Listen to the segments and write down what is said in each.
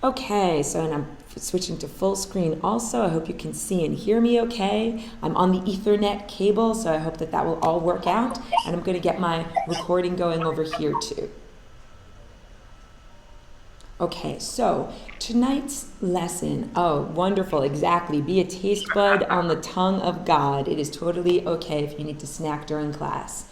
Okay, so and I'm switching to full screen also. I hope you can see and hear me okay. I'm on the Ethernet cable, so I hope that that will all work out. And I'm going to get my recording going over here too. Okay, so tonight's lesson, oh, wonderful, exactly. Be a taste bud on the tongue of God. It is totally okay if you need to snack during class.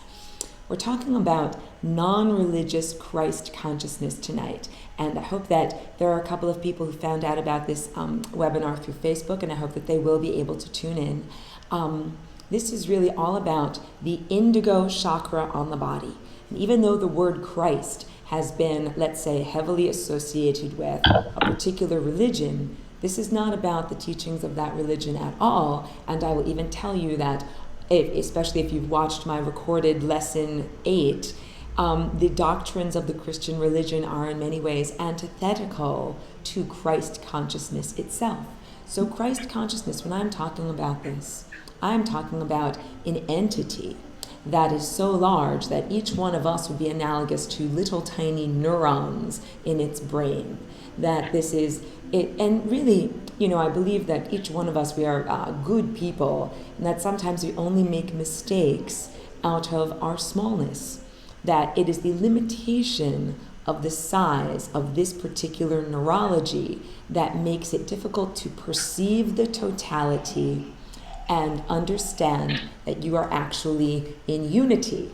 We're talking about non-religious Christ consciousness tonight. And I hope that there are a couple of people who found out about this webinar through Facebook, and I hope that they will be able to tune in. This is really all about the indigo chakra on the body. And even though the word Christ has been, let's say, heavily associated with a particular religion, this is not about the teachings of that religion at all. And I will even tell you that, especially if you've watched my recorded lesson 8, the doctrines of the Christian religion are in many ways antithetical to Christ consciousness itself. So Christ consciousness, when I'm talking about this, I'm talking about an entity that is so large that each one of us would be analogous to little tiny neurons in its brain. That this is it, and really, I believe that each one of us, we are good people, and that sometimes we only make mistakes out of our smallness. That it is the limitation of the size of this particular neurology that makes it difficult to perceive the totality and understand that you are actually in unity.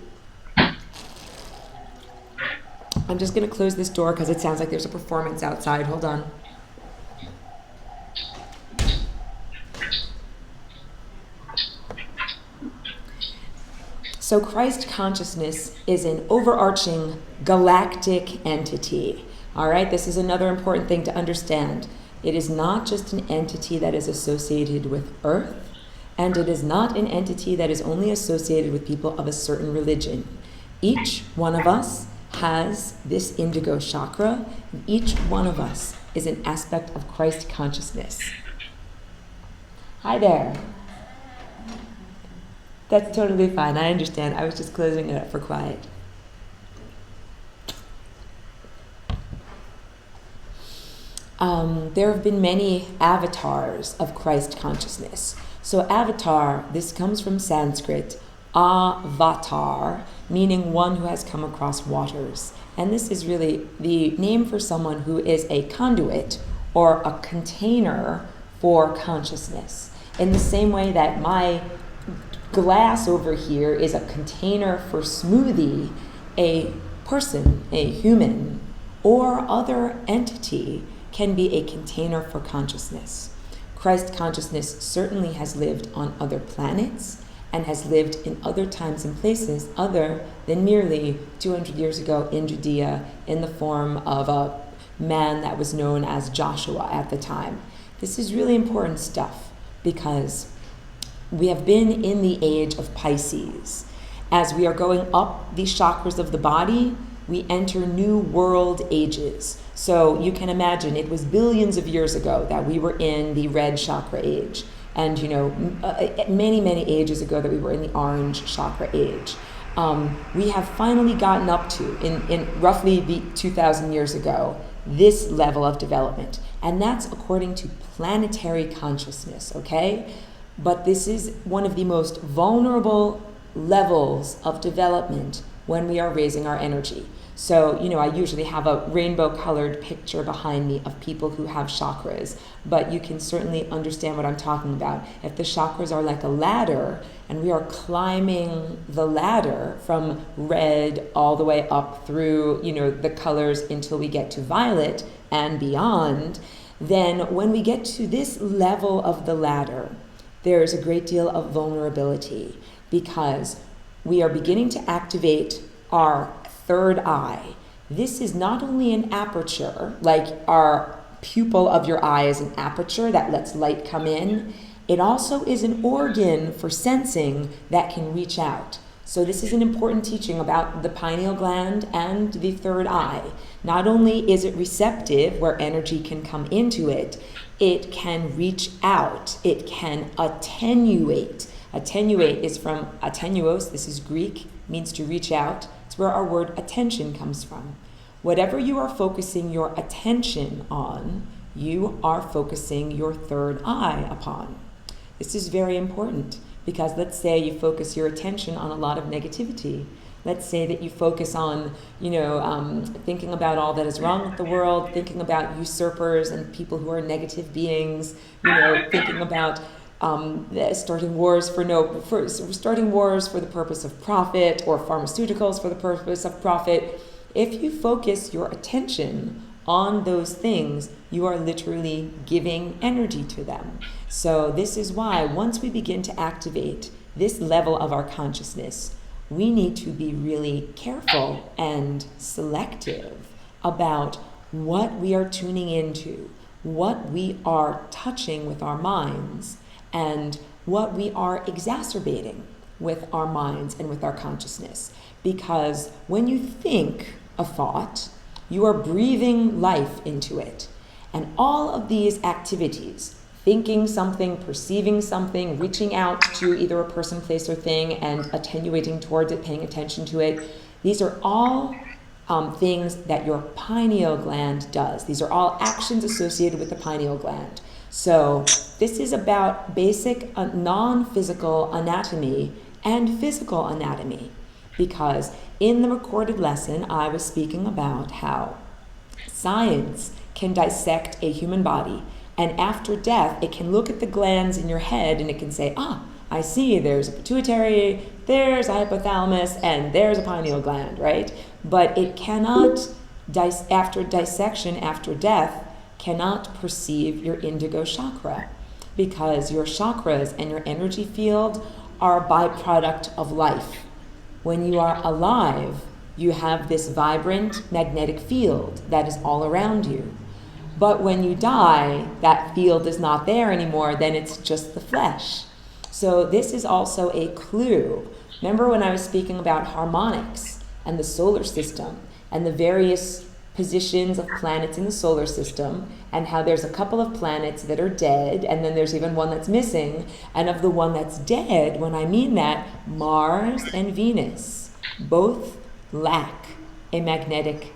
I'm just going to close this door because it sounds like there's a performance outside. Hold on. So Christ consciousness is an overarching galactic entity. All right, this is another important thing to understand. It is not just an entity that is associated with Earth, and it is not an entity that is only associated with people of a certain religion. Each one of us has this indigo chakra, and each one of us is an aspect of Christ consciousness. Hi there. That's totally fine, I understand. I was just closing it up for quiet. There have been many avatars of Christ consciousness. So avatar, this comes from Sanskrit, avatar, meaning one who has come across waters. And this is really the name for someone who is a conduit or a container for consciousness. In the same way that my glass over here is a container for smoothie, a person, a human, or other entity can be a container for consciousness. Christ consciousness certainly has lived on other planets and has lived in other times and places other than merely 200 years ago in Judea in the form of a man that was known as Joshua at the time. This is really important stuff because we have been in the age of Pisces. As we are going up the chakras of the body, we enter new world ages. So you can imagine it was billions of years ago that we were in the red chakra age. And many, many ages ago that we were in the orange chakra age. We have finally gotten up to, in roughly the 2,000 years ago, this level of development. And that's according to planetary consciousness, okay? But this is one of the most vulnerable levels of development when we are raising our energy. So, I usually have a rainbow-colored picture behind me of people who have chakras, but you can certainly understand what I'm talking about. If the chakras are like a ladder, and we are climbing the ladder from red all the way up through, the colors until we get to violet and beyond, then when we get to this level of the ladder, there is a great deal of vulnerability because we are beginning to activate our third eye. This is not only an aperture, like our pupil of your eye is an aperture that lets light come in, it also is an organ for sensing that can reach out. So this is an important teaching about the pineal gland and the third eye. Not only is it receptive, where energy can come into it, it can reach out, it can attenuate. Attenuate is from attenuos, this is Greek, means to reach out. It's where our word attention comes from. Whatever you are focusing your attention on, you are focusing your third eye upon. This is very important because let's say you focus your attention on a lot of negativity. Let's say that you focus on, thinking about all that is wrong with the world, thinking about usurpers and people who are negative beings, thinking about starting wars for the purpose of profit, or pharmaceuticals for the purpose of profit. If you focus your attention on those things, you are literally giving energy to them. So this is why once we begin to activate this level of our consciousness, we need to be really careful and selective about what we are tuning into, what we are touching with our minds, and what we are exacerbating with our minds and with our consciousness. Because when you think a thought, you are breathing life into it. And all of these activities, thinking something, perceiving something, reaching out to either a person, place, or thing and attenuating towards it, paying attention to it, these are all things that your pineal gland does. These are all actions associated with the pineal gland. So this is about basic non-physical anatomy and physical anatomy, because in the recorded lesson I was speaking about how science can dissect a human body, and after death it can look at the glands in your head and it can say, I see there's a pituitary, there's a hypothalamus, and there's a pineal gland, right? But it cannot, after dissection, after death, cannot perceive your indigo chakra, because your chakras and your energy field are a byproduct of life. When you are alive, you have this vibrant magnetic field that is all around you. But when you die, that field is not there anymore, then it's just the flesh. So this is also a clue. Remember when I was speaking about harmonics and the solar system and the various positions of planets in the solar system, and how there's a couple of planets that are dead, and then there's even one that's missing. And of the one that's dead, when I mean that, Mars and Venus both lack a magnetic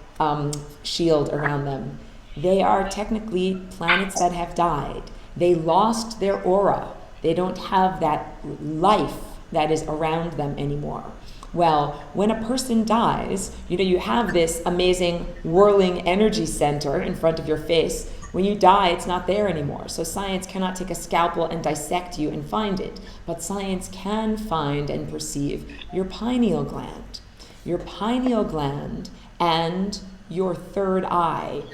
shield around them. They are technically planets that have died. They lost their aura. They don't have that life that is around them anymore. Well, when a person dies, you have this amazing whirling energy center in front of your face. When you die, it's not there anymore. So science cannot take a scalpel and dissect you and find it. But science can find and perceive your pineal gland. Your pineal gland and your third eye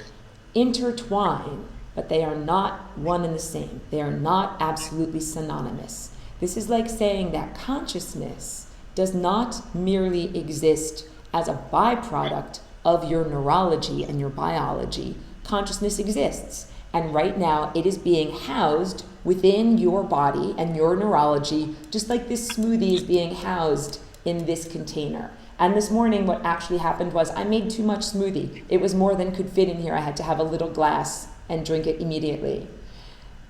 intertwine, but they are not one and the same. They are not absolutely synonymous. This is like saying that consciousness does not merely exist as a byproduct of your neurology and your biology. Consciousness exists, and right now it is being housed within your body and your neurology, just like this smoothie is being housed in this container. And this morning what actually happened was I made too much smoothie. It was more than could fit in here. I had to have a little glass and drink it immediately.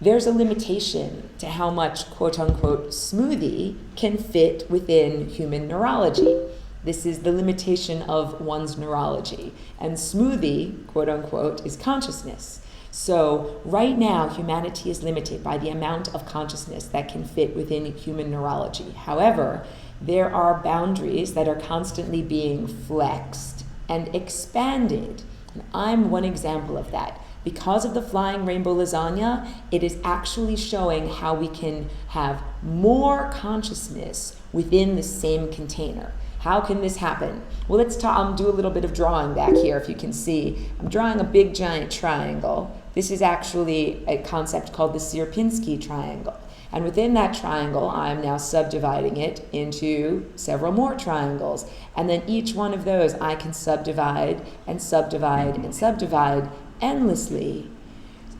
There's a limitation to how much quote-unquote smoothie can fit within human neurology. This is the limitation of one's neurology. And smoothie, quote-unquote, is consciousness. So right now, humanity is limited by the amount of consciousness that can fit within human neurology. However, there are boundaries that are constantly being flexed and expanded. And I'm one example of that. Because of the flying rainbow lasagna, it is actually showing how we can have more consciousness within the same container. How can this happen? Well, let's do a little bit of drawing back here, if you can see. I'm drawing a big giant triangle. This is actually a concept called the Sierpinski triangle. And within that triangle, I'm now subdividing it into several more triangles. And then each one of those I can subdivide and subdivide and subdivide endlessly.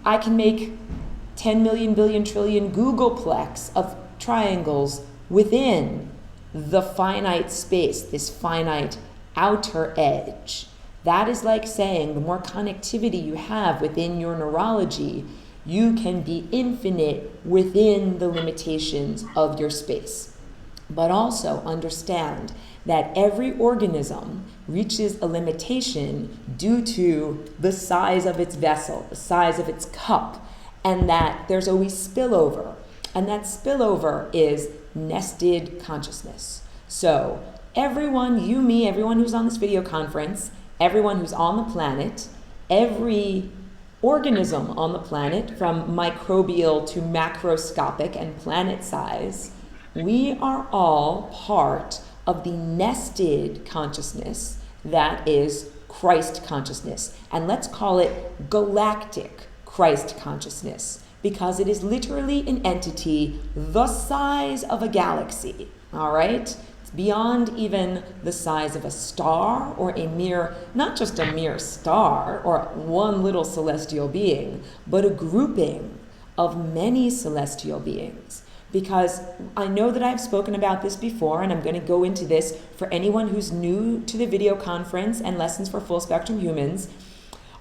I can make 10 million, billion, trillion Googleplex of triangles within the finite space, this finite outer edge. That is like saying the more connectivity you have within your neurology, you can be infinite within the limitations of your space. but also understand that every organism reaches a limitation due to the size of its vessel, the size of its cup, and that there's always spillover. And that spillover is nested consciousness. So everyone, you, me, everyone who's on this video conference, everyone who's on the planet, every organism on the planet, from microbial to macroscopic and planet size, we are all part of the nested consciousness that is Christ consciousness. And let's call it galactic Christ consciousness, because it is literally an entity the size of a galaxy, all right? It's beyond even the size of a star or a mere, not just a mere star or one little celestial being, but a grouping of many celestial beings. Because I know that I've spoken about this before, and I'm going to go into this for anyone who's new to the video conference and Lessons for Full Spectrum Humans.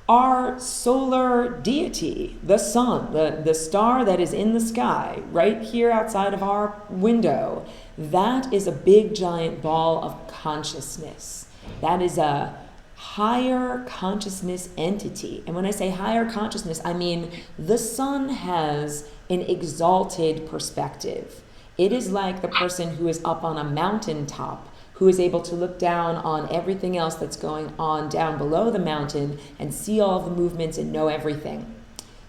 Our solar deity, the sun, the star that is in the sky, right here outside of our window, that is a big giant ball of consciousness. That is a higher consciousness entity. And when I say higher consciousness, I mean the sun has an exalted perspective. It is like the person who is up on a mountaintop, who is able to look down on everything else that's going on down below the mountain and see all of the movements and know everything.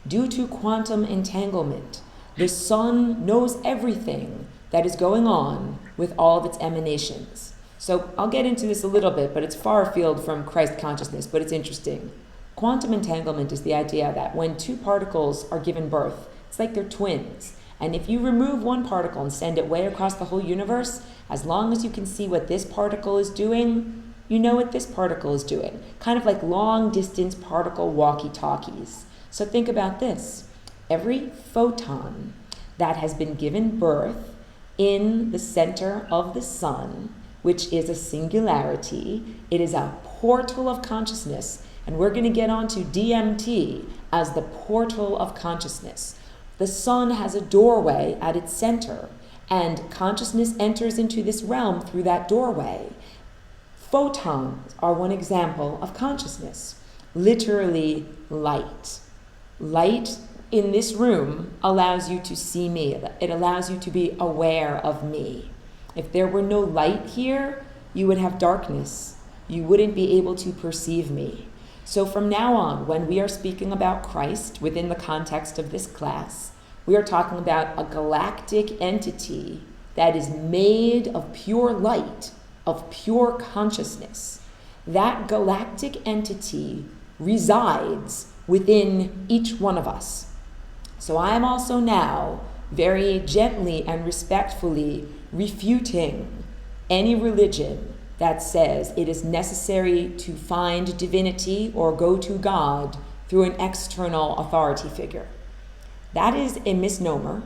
Due to quantum entanglement, the sun knows everything that is going on with all of its emanations. So I'll get into this a little bit, but it's far afield from Christ consciousness, but it's interesting. Quantum entanglement is the idea that when two particles are given birth, it's like they're twins. And if you remove one particle and send it way across the whole universe, as long as you can see what this particle is doing, you know what this particle is doing. Kind of like long distance particle walkie-talkies. So think about this. Every photon that has been given birth in the center of the sun, which is a singularity, it is a portal of consciousness. And we're going to get onto DMT as the portal of consciousness. The sun has a doorway at its center, and consciousness enters into this realm through that doorway. Photons are one example of consciousness, literally light. Light in this room allows you to see me. It allows you to be aware of me. If there were no light here, you would have darkness. You wouldn't be able to perceive me. So from now on, when we are speaking about Christ within the context of this class, we are talking about a galactic entity that is made of pure light, of pure consciousness. That galactic entity resides within each one of us. So I am also now very gently and respectfully refuting any religion that says it is necessary to find divinity or go to God through an external authority figure. That is a misnomer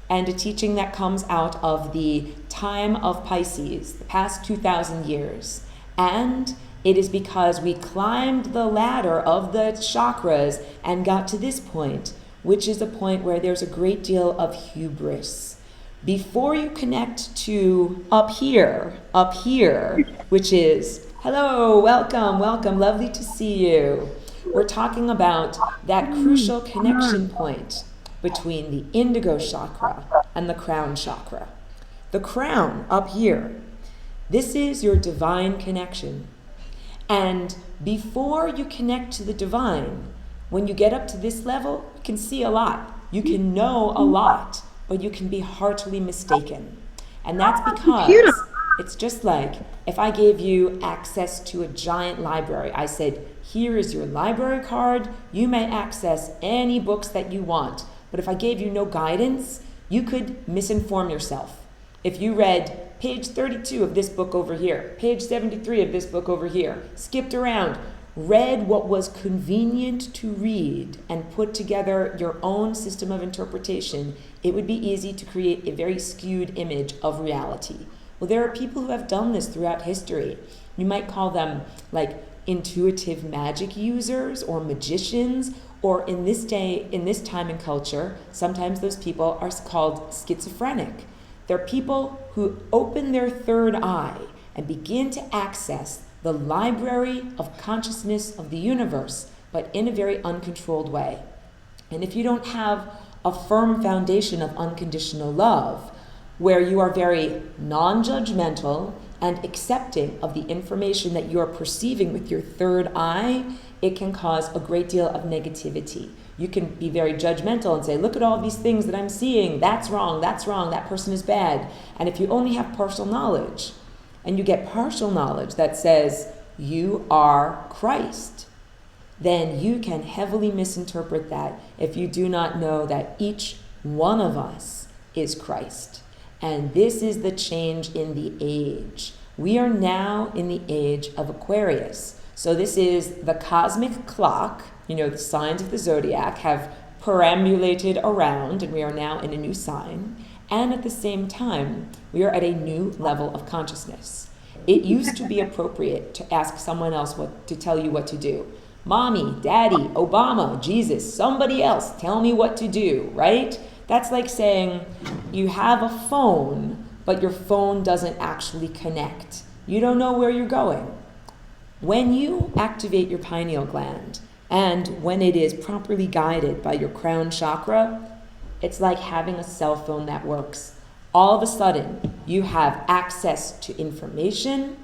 and a teaching that comes out of the time of Pisces, the past 2,000 years. And it is because we climbed the ladder of the chakras and got to this point, which is a point where there's a great deal of hubris. Before you connect to up here, which is, hello, welcome, lovely to see you. We're talking about that crucial connection point between the indigo chakra and the crown chakra. The crown up here, this is your divine connection. And before you connect to the divine, when you get up to this level, you can see a lot. You can know a lot, but you can be heartily mistaken. And that's because it's just like if I gave you access to a giant library. I said, here is your library card. You may access any books that you want. But if I gave you no guidance, you could misinform yourself. If you read page 32 of this book over here, page 73 of this book over here, skipped around, read what was convenient to read, and put together your own system of interpretation, it would be easy to create a very skewed image of reality. Well, there are people who have done this throughout history. You might call them like intuitive magic users or magicians, or in this day, in this time and culture, sometimes those people are called schizophrenic. They're people who open their third eye and begin to access the library of consciousness of the universe, but in a very uncontrolled way. And if you don't have a firm foundation of unconditional love, where you are very non-judgmental and accepting of the information that you are perceiving with your third eye, it can cause a great deal of negativity. You can be very judgmental and say, look at all these things that I'm seeing, that's wrong, that person is bad. And if you only have partial knowledge, and you get partial knowledge that says, you are Christ, then you can heavily misinterpret that if you do not know that each one of us is Christ. And this is the change in the age. We are now in the age of Aquarius. So this is the cosmic clock, the signs of the zodiac have perambulated around, and we are now in a new sign. And at the same time, we are at a new level of consciousness. It used to be appropriate to ask someone else to tell you what to do. Mommy, Daddy, Obama, Jesus, somebody else, tell me what to do, right? That's like saying you have a phone, but your phone doesn't actually connect. You don't know where you're going. When you activate your pineal gland, and when it is properly guided by your crown chakra, it's like having a cell phone that works. All of a sudden, you have access to information,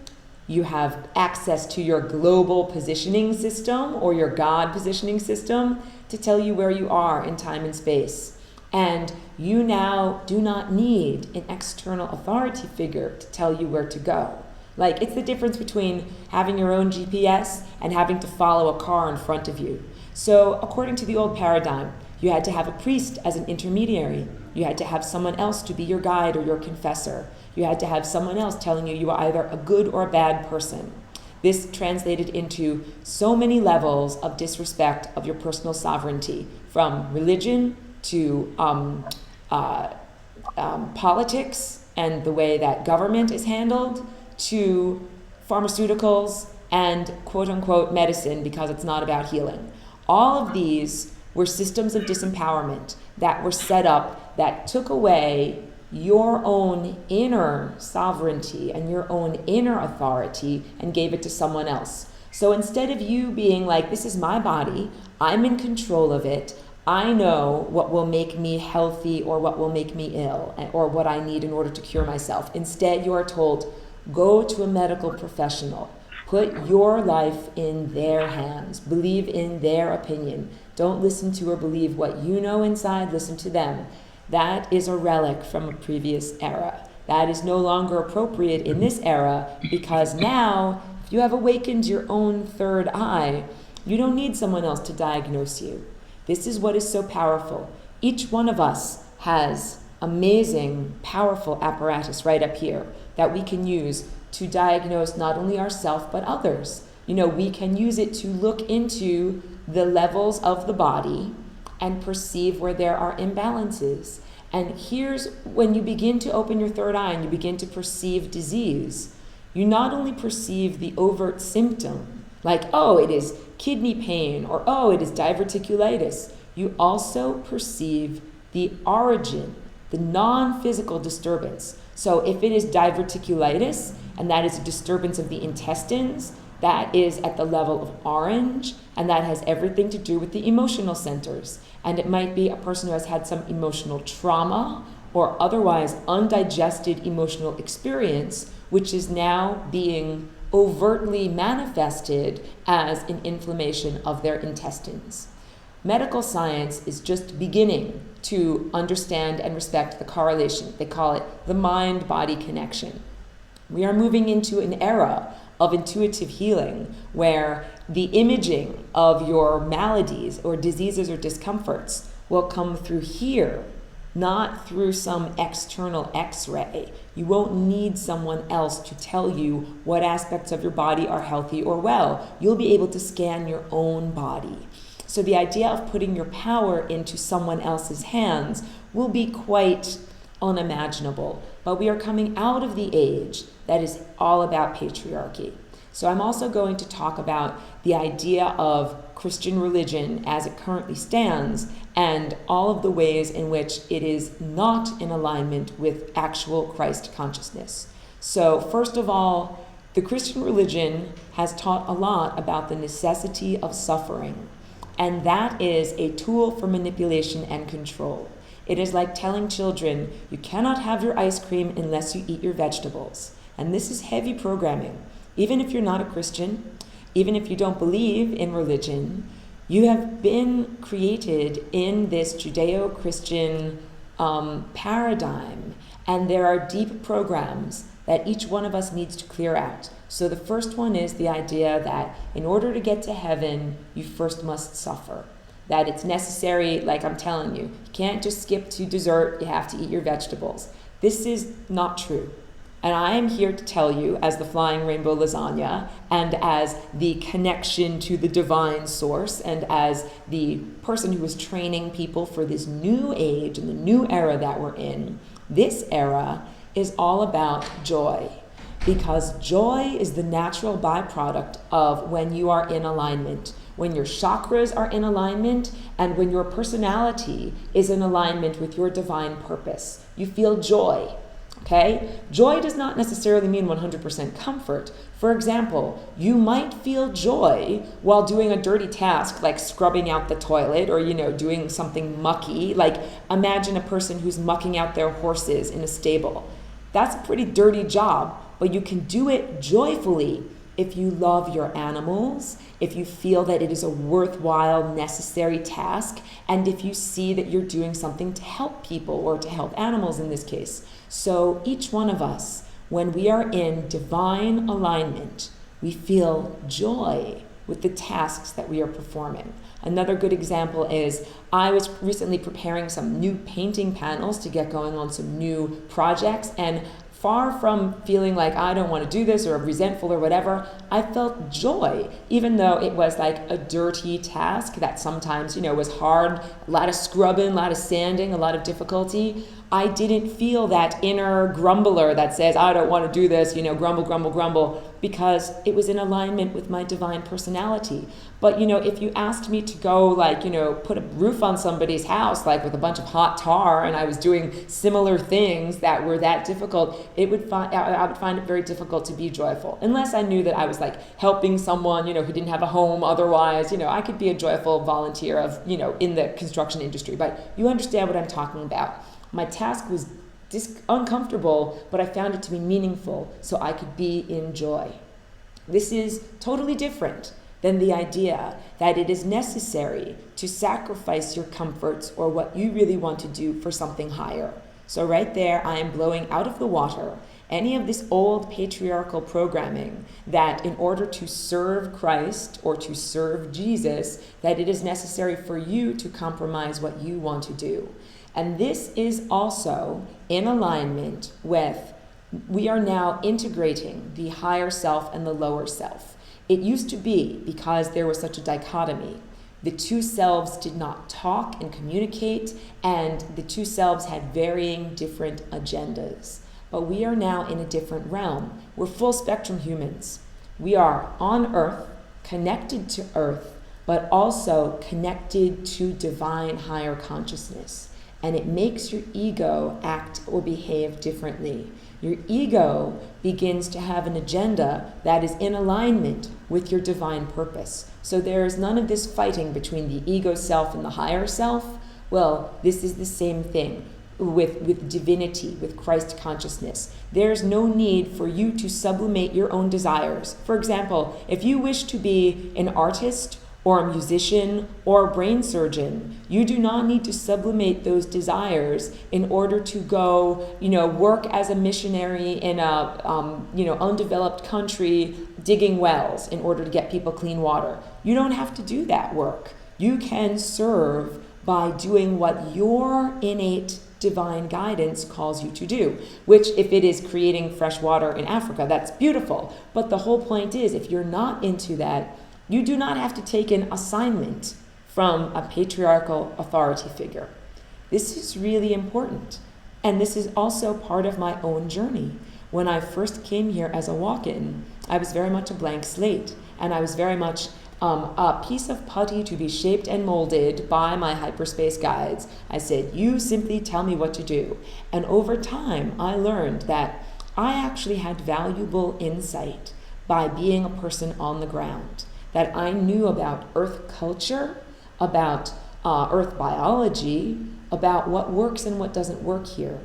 you have access to your global positioning system or your God positioning system to tell you where you are in time and space. And you now do not need an external authority figure to tell you where to go. Like, it's the difference between having your own GPS and having to follow a car in front of you. So according to the old paradigm, you had to have a priest as an intermediary. You had to have someone else to be your guide or your confessor. You had to have someone else telling you you are either a good or a bad person. This translated into so many levels of disrespect of your personal sovereignty, from religion to politics and the way that government is handled, to pharmaceuticals and quote-unquote medicine, because it's not about healing. All of these were systems of disempowerment that were set up that took away your own inner sovereignty and your own inner authority and gave it to someone else. So instead of you being like, this is my body, I'm in control of it, I know what will make me healthy or what will make me ill or what I need in order to cure myself. Instead, you are told, go to a medical professional. Put your life in their hands. Believe in their opinion. Don't listen to or believe what you know inside. Listen to them. That is a relic from a previous era. That is no longer appropriate in this era, because now, if you have awakened your own third eye, you don't need someone else to diagnose you. This is what is so powerful. Each one of us has amazing, powerful apparatus right up here that we can use to diagnose not only ourselves but others. We can use it to look into the levels of the body and perceive where there are imbalances. And here's when you begin to open your third eye and you begin to perceive disease. You not only perceive the overt symptom, like, oh, it is kidney pain, or oh, it is diverticulitis. You also perceive the origin, the non-physical disturbance. So if it is diverticulitis, and that is a disturbance of the intestines, that is at the level of orange, and that has everything to do with the emotional centers. And it might be a person who has had some emotional trauma or otherwise undigested emotional experience, which is now being overtly manifested as an inflammation of their intestines. Medical science is just beginning to understand and respect the correlation. They call it the mind-body connection. We are moving into an era of intuitive healing where the imaging of your maladies or diseases or discomforts will come through here, not through some external x-ray. You won't need someone else to tell you what aspects of your body are healthy or well. You'll be able to scan your own body. So the idea of putting your power into someone else's hands will be quite unimaginable. But we are coming out of the age that is all about patriarchy. So I'm also going to talk about the idea of Christian religion as it currently stands and all of the ways in which it is not in alignment with actual Christ consciousness. So first of all, the Christian religion has taught a lot about the necessity of suffering, and that is a tool for manipulation and control. It is like telling children, you cannot have your ice cream unless you eat your vegetables. And this is heavy programming. Even if you're not a Christian, even if you don't believe in religion, you have been created in this Judeo-Christian paradigm, and there are deep programs that each one of us needs to clear out. So the first one is the idea that in order to get to heaven, you first must suffer. That it's necessary, like I'm telling you can't just skip to dessert, you have to eat your vegetables. This is not true. And I am here to tell you, as the flying rainbow lasagna, and as the connection to the divine source, and as the person who is training people for this new age and the new era that we're in, this era is all about joy. Because joy is the natural byproduct of when you are in alignment, when your chakras are in alignment, and when your personality is in alignment with your divine purpose. You feel joy. Okay? Joy does not necessarily mean 100% comfort. For example, you might feel joy while doing a dirty task like scrubbing out the toilet or, doing something mucky. Like imagine a person who's mucking out their horses in a stable. That's a pretty dirty job, but you can do it joyfully if you love your animals, if you feel that it is a worthwhile, necessary task, and if you see that you're doing something to help people or to help animals in this case. So each one of us, when we are in divine alignment, we feel joy with the tasks that we are performing. Another good example is I was recently preparing some new painting panels to get going on some new projects, and far from feeling like I don't want to do this or resentful or whatever, I felt joy, even though it was like a dirty task that sometimes, was hard, a lot of scrubbing, a lot of sanding, a lot of difficulty. I didn't feel that inner grumbler that says, I don't want to do this, grumble, grumble, grumble, because it was in alignment with my divine personality. But, if you asked me to go put a roof on somebody's house, like with a bunch of hot tar, and I was doing similar things that were that difficult, I would find it very difficult to be joyful. Unless I knew that I was helping someone, who didn't have a home otherwise, I could be a joyful volunteer in the construction industry. But you understand what I'm talking about. My task was uncomfortable, but I found it to be meaningful, so I could be in joy. This is totally different than the idea that it is necessary to sacrifice your comforts or what you really want to do for something higher. So right there, I am blowing out of the water any of this old patriarchal programming that in order to serve Christ or to serve Jesus, that it is necessary for you to compromise what you want to do. And this is also in alignment with, we are now integrating the higher self and the lower self. It used to be, because there was such a dichotomy, the two selves did not talk and communicate, and the two selves had varying different agendas. But we are now in a different realm. We're full spectrum humans. We are on Earth, connected to Earth, but also connected to divine higher consciousness. And it makes your ego act or behave differently. Your ego begins to have an agenda that is in alignment with your divine purpose. So there is none of this fighting between the ego self and the higher self. Well, this is the same thing with divinity, with Christ consciousness. There's no need for you to sublimate your own desires. For example, if you wish to be an artist or a musician or a brain surgeon, you do not need to sublimate those desires in order to go, work as a missionary in a, undeveloped country digging wells in order to get people clean water. You don't have to do that work. You can serve by doing what your innate divine guidance calls you to do, which if it is creating fresh water in Africa, that's beautiful. But the whole point is, if you're not into that, you do not have to take an assignment from a patriarchal authority figure. This is really important. And this is also part of my own journey. When I first came here as a walk-in, I was very much a blank slate. And I was very much a piece of putty to be shaped and molded by my hyperspace guides. I said, you simply tell me what to do. And over time, I learned that I actually had valuable insight by being a person on the ground, that I knew about earth culture, about earth biology, about what works and what doesn't work here,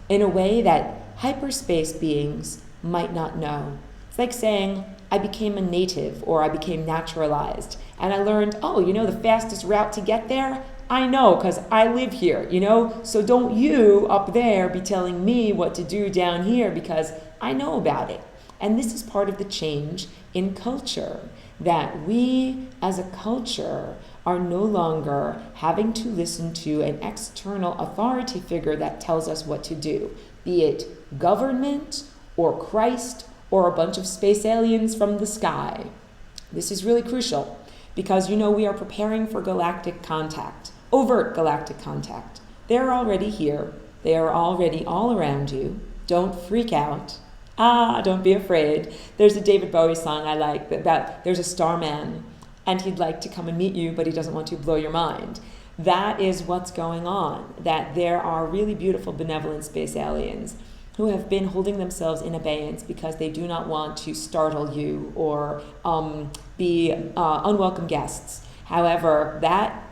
in a way that hyperspace beings might not know. It's like saying, I became a native or I became naturalized, and I learned, oh, the fastest route to get there? I know, because I live here, So don't you up there be telling me what to do down here, because I know about it. And this is part of the change in culture, that we as a culture are no longer having to listen to an external authority figure that tells us what to do, be it government or Christ or a bunch of space aliens from the sky. This is really crucial because, we are preparing for galactic contact, overt galactic contact. They're already here. They are already all around you. Don't freak out. Don't be afraid. There's a David Bowie song I like about there's a starman and he'd like to come and meet you, but he doesn't want to blow your mind. That is what's going on, that there are really beautiful benevolent space aliens who have been holding themselves in abeyance because they do not want to startle you or be unwelcome guests. However, that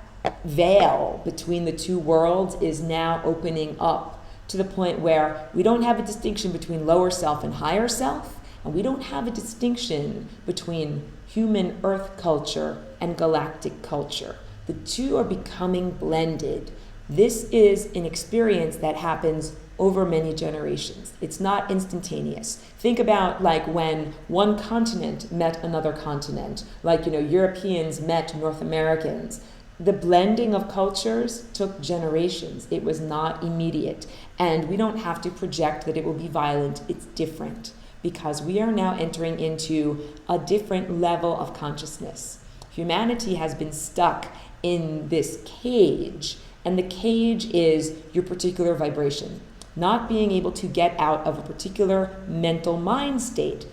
veil between the two worlds is now opening up to the point where we don't have a distinction between lower self and higher self, and we don't have a distinction between human earth culture and galactic culture. The two are becoming blended. This is an experience that happens over many generations. It's not instantaneous. Think about like when one continent met another continent, like, Europeans met North Americans. The blending of cultures took generations. It was not immediate. And we don't have to project that it will be violent. It's different because we are now entering into a different level of consciousness. Humanity has been stuck in this cage, and the cage is your particular vibration, not being able to get out of a particular mental mind state.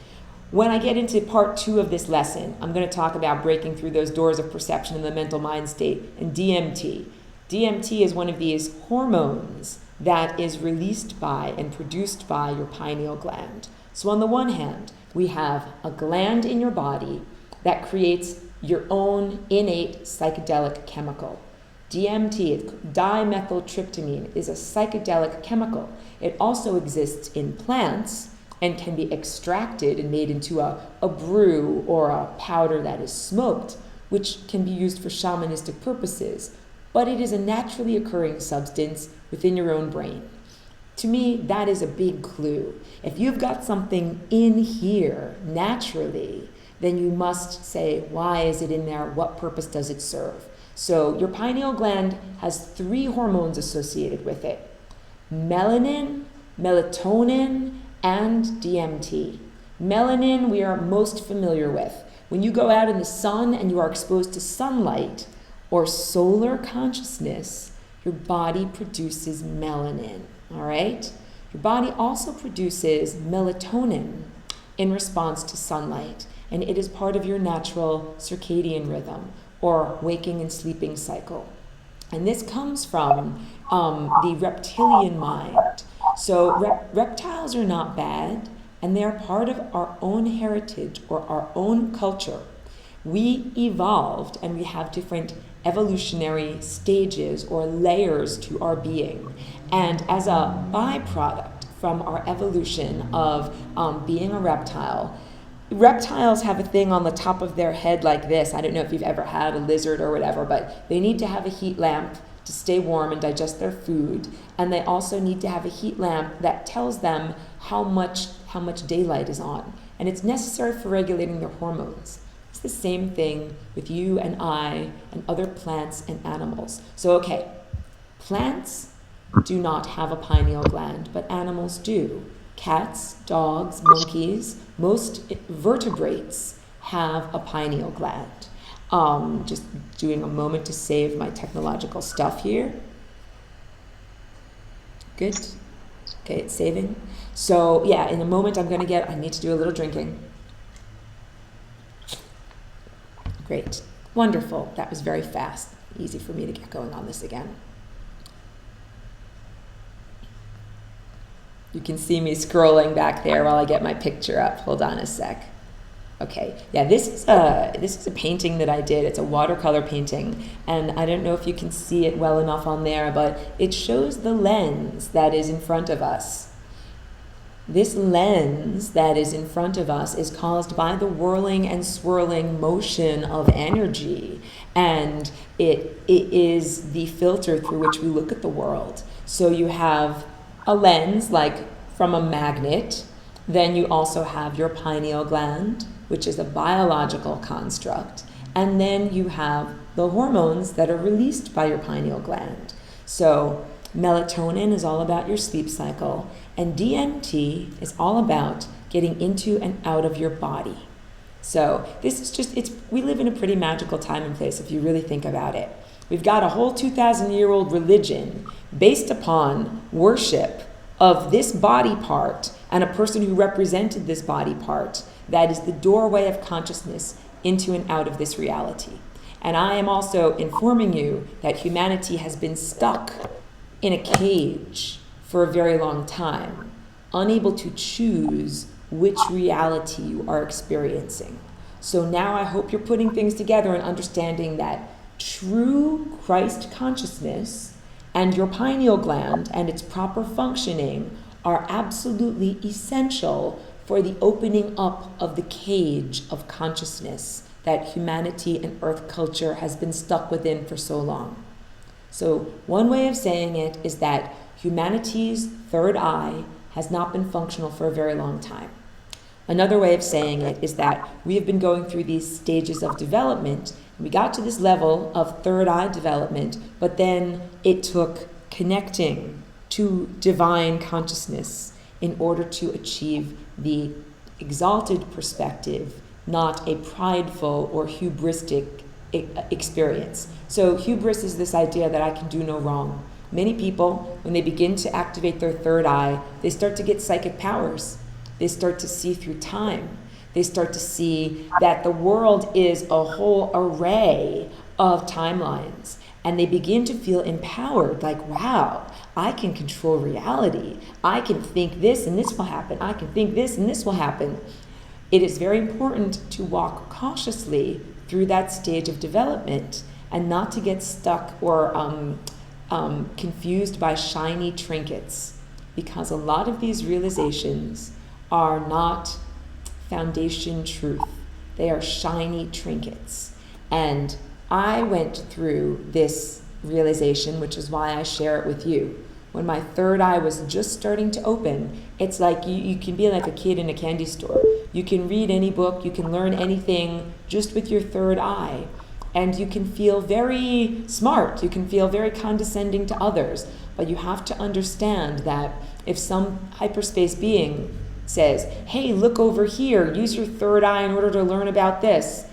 When I get into part 2 of this lesson, I'm going to talk about breaking through those doors of perception in the mental mind state and DMT. DMT is one of these hormones that is released by and produced by your pineal gland. So on the one hand, we have a gland in your body that creates your own innate psychedelic chemical. DMT, dimethyltryptamine, is a psychedelic chemical. It also exists in plants and can be extracted and made into a brew or a powder that is smoked, which can be used for shamanistic purposes. But it is a naturally occurring substance within your own brain. To me, that is a big clue. If you've got something in here naturally, then you must say, why is it in there? What purpose does it serve? So your pineal gland has 3 hormones associated with it: melanin, melatonin, and DMT. Melanin we are most familiar with. When you go out in the sun and you are exposed to sunlight or solar consciousness, your body produces melanin, all right? Your body also produces melatonin in response to sunlight, and it is part of your natural circadian rhythm or waking and sleeping cycle. And this comes from the reptilian mind. So reptiles are not bad, and they are part of our own heritage or our own culture. We evolved, and we have different evolutionary stages or layers to our being. And as a byproduct from our evolution of being a reptile, reptiles have a thing on the top of their head like this. I don't know if you've ever had a lizard or whatever, but they need to have a heat lamp to stay warm and digest their food. And they also need to have a heat lamp that tells them how much daylight is on. And it's necessary for regulating their hormones. It's the same thing with you and I and other plants and animals. So, okay, plants do not have a pineal gland, but animals do. Cats, dogs, monkeys, most vertebrates have a pineal gland. Just doing a moment to save my technological stuff here. Good. Okay, it's saving. So yeah, in a moment I need to do a little drinking. Great. Wonderful. That was very fast. Easy for me to get going on this again. You can see me scrolling back there while I get my picture up. Hold on a sec. Okay, yeah, this is a painting that I did. It's a watercolor painting, and I don't know if you can see it well enough on there, but it shows the lens that is in front of us. This lens that is in front of us is caused by the whirling and swirling motion of energy, and it is the filter through which we look at the world. So you have a lens like from a magnet, then you also have your pineal gland, which is a biological construct, and then you have the hormones that are released by your pineal gland. So melatonin is all about your sleep cycle, and DMT is all about getting into and out of your body. So this is just, we live in a pretty magical time and place if you really think about it. We've got a whole 2,000-year-old religion based upon worship of this body part and a person who represented this body part that is the doorway of consciousness into and out of this reality. And I am also informing you that humanity has been stuck in a cage for a very long time, unable to choose which reality you are experiencing. So now I hope you're putting things together and understanding that true Christ consciousness and your pineal gland and its proper functioning are absolutely essential for the opening up of the cage of consciousness that humanity and earth culture has been stuck within for so long. So one way of saying it is that humanity's third eye has not been functional for a very long time. Another way of saying it is that we have been going through these stages of development. We got to this level of third eye development, but then it took connecting to divine consciousness in order to achieve the exalted perspective, not a prideful or hubristic experience. So hubris is this idea that I can do no wrong. Many people, when they begin to activate their third eye, they start to get psychic powers. They start to see through time. They start to see that the world is a whole array of timelines. And they begin to feel empowered, like, wow, I can control reality. I can think this and this will happen. I can think this and this will happen. It is very important to walk cautiously through that stage of development and not to get stuck or confused by shiny trinkets, because a lot of these realizations are not foundation truth. They are shiny trinkets. And I went through this realization, which is why I share it with you. When my third eye was just starting to open, it's like you can be like a kid in a candy store. You can read any book, you can learn anything just with your third eye. And you can feel very smart, you can feel very condescending to others. But you have to understand that if some hyperspace being says, hey, look over here, use your third eye in order to learn about this,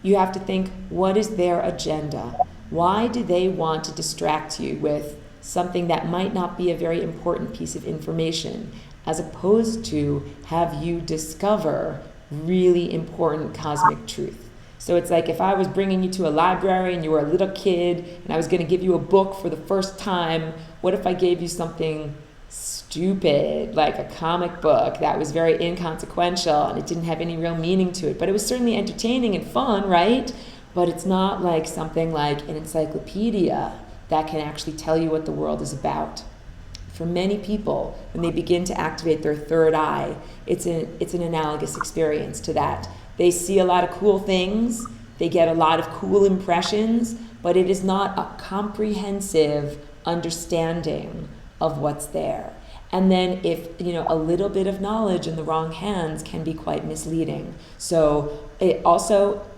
you have to think, what is their agenda? Why do they want to distract you with something that might not be a very important piece of information, as opposed to have you discover really important cosmic truth? So it's like if I was bringing you to a library and you were a little kid and I was going to give you a book for the first time, what if I gave you something stupid, like a comic book that was very inconsequential and it didn't have any real meaning to it, but it was certainly entertaining and fun, right? But it's not like something like an encyclopedia that can actually tell you what the world is about. For many people, when they begin to activate their third eye, it's an analogous experience to that. They see a lot of cool things, they get a lot of cool impressions, but it is not a comprehensive understanding of what's there. And then if, a little bit of knowledge in the wrong hands can be quite misleading. So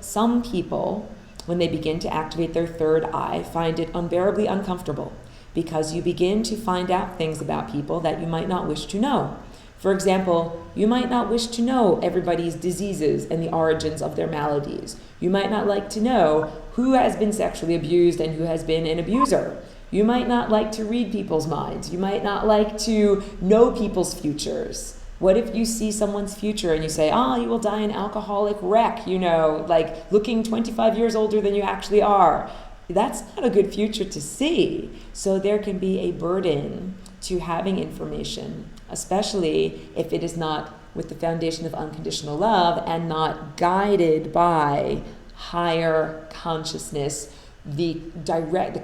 some people, when they begin to activate their third eye, find it unbearably uncomfortable, because you begin to find out things about people that you might not wish to know. For example, you might not wish to know everybody's diseases and the origins of their maladies. You might not like to know who has been sexually abused and who has been an abuser. You might not like to read people's minds. You might not like to know people's futures. What if you see someone's future and you say, you will die an alcoholic wreck, like looking 25 years older than you actually are? That's not a good future to see. So there can be a burden to having information, especially if it is not with the foundation of unconditional love and not guided by higher consciousness, the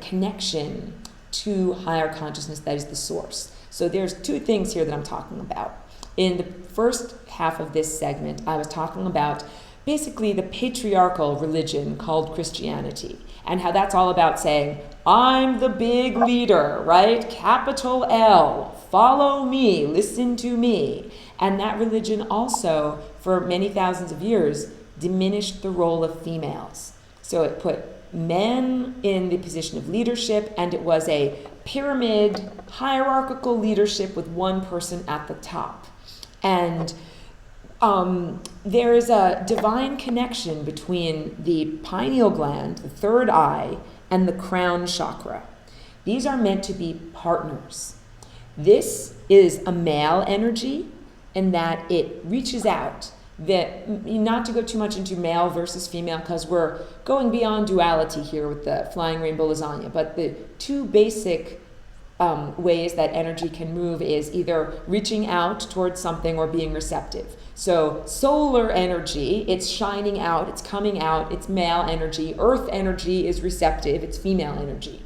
connection to higher consciousness that is the source. So there's two things here that I'm talking about. In the first half of this segment, I was talking about basically the patriarchal religion called Christianity, and how that's all about saying, I'm the big leader, right? Capital L, follow me, listen to me. And that religion also, for many thousands of years, diminished the role of females. So it put men in the position of leadership, and it was a pyramid, hierarchical leadership with one person at the top. And there is a divine connection between the pineal gland, the third eye, and the crown chakra. These are meant to be partners. This is a male energy in that it reaches out. Not to go too much into male versus female, because we're going beyond duality here with the flying rainbow lasagna, but the two basic ways that energy can move is either reaching out towards something or being receptive. So solar energy, it's shining out, it's coming out, it's male energy. Earth energy is receptive, it's female energy.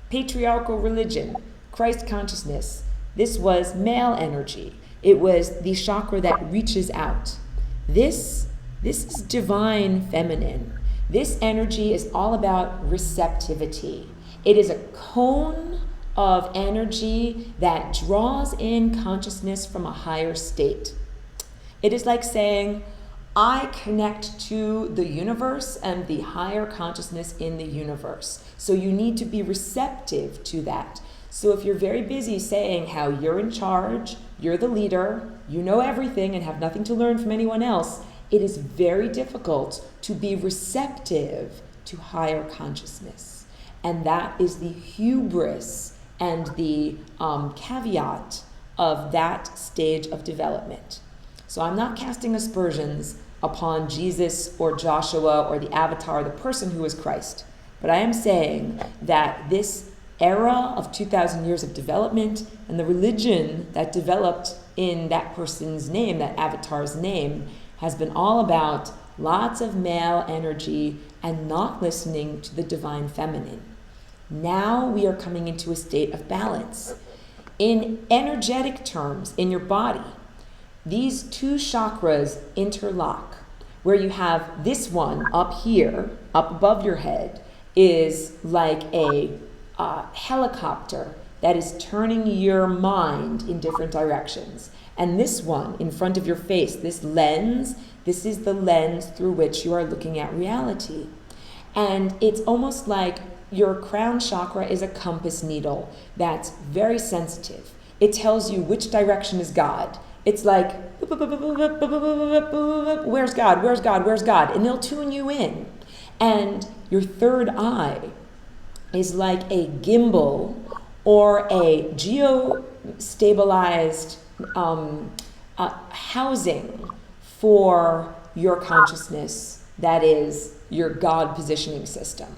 Patriarchal religion, Christ consciousness, this was male energy. It was the chakra that reaches out. This is divine feminine. This energy is all about receptivity. It is a cone of energy that draws in consciousness from a higher state. It is like saying, I connect to the universe and the higher consciousness in the universe. So you need to be receptive to that. So if you're very busy saying how you're in charge, you're the leader, you know everything and have nothing to learn from anyone else, it is very difficult to be receptive to higher consciousness. And that is the hubris and the caveat of that stage of development. So I'm not casting aspersions upon Jesus or Joshua or the avatar, the person who is Christ. But I am saying that this era of 2,000 years of development and the religion that developed in that person's name, that avatar's name, has been all about lots of male energy and not listening to the divine feminine. Now we are coming into a state of balance. In energetic terms, in your body, these two chakras interlock, where you have this one up here, up above your head, is like a helicopter that is turning your mind in different directions. And this one in front of your face, this lens, this is the lens through which you are looking at reality. And it's almost like your crown chakra is a compass needle that's very sensitive. It tells you which direction is God. It's like, where's God, where's God, where's God? And they'll tune you in. And your third eye is like a gimbal or a geo-stabilized housing for your consciousness, that is your God positioning system.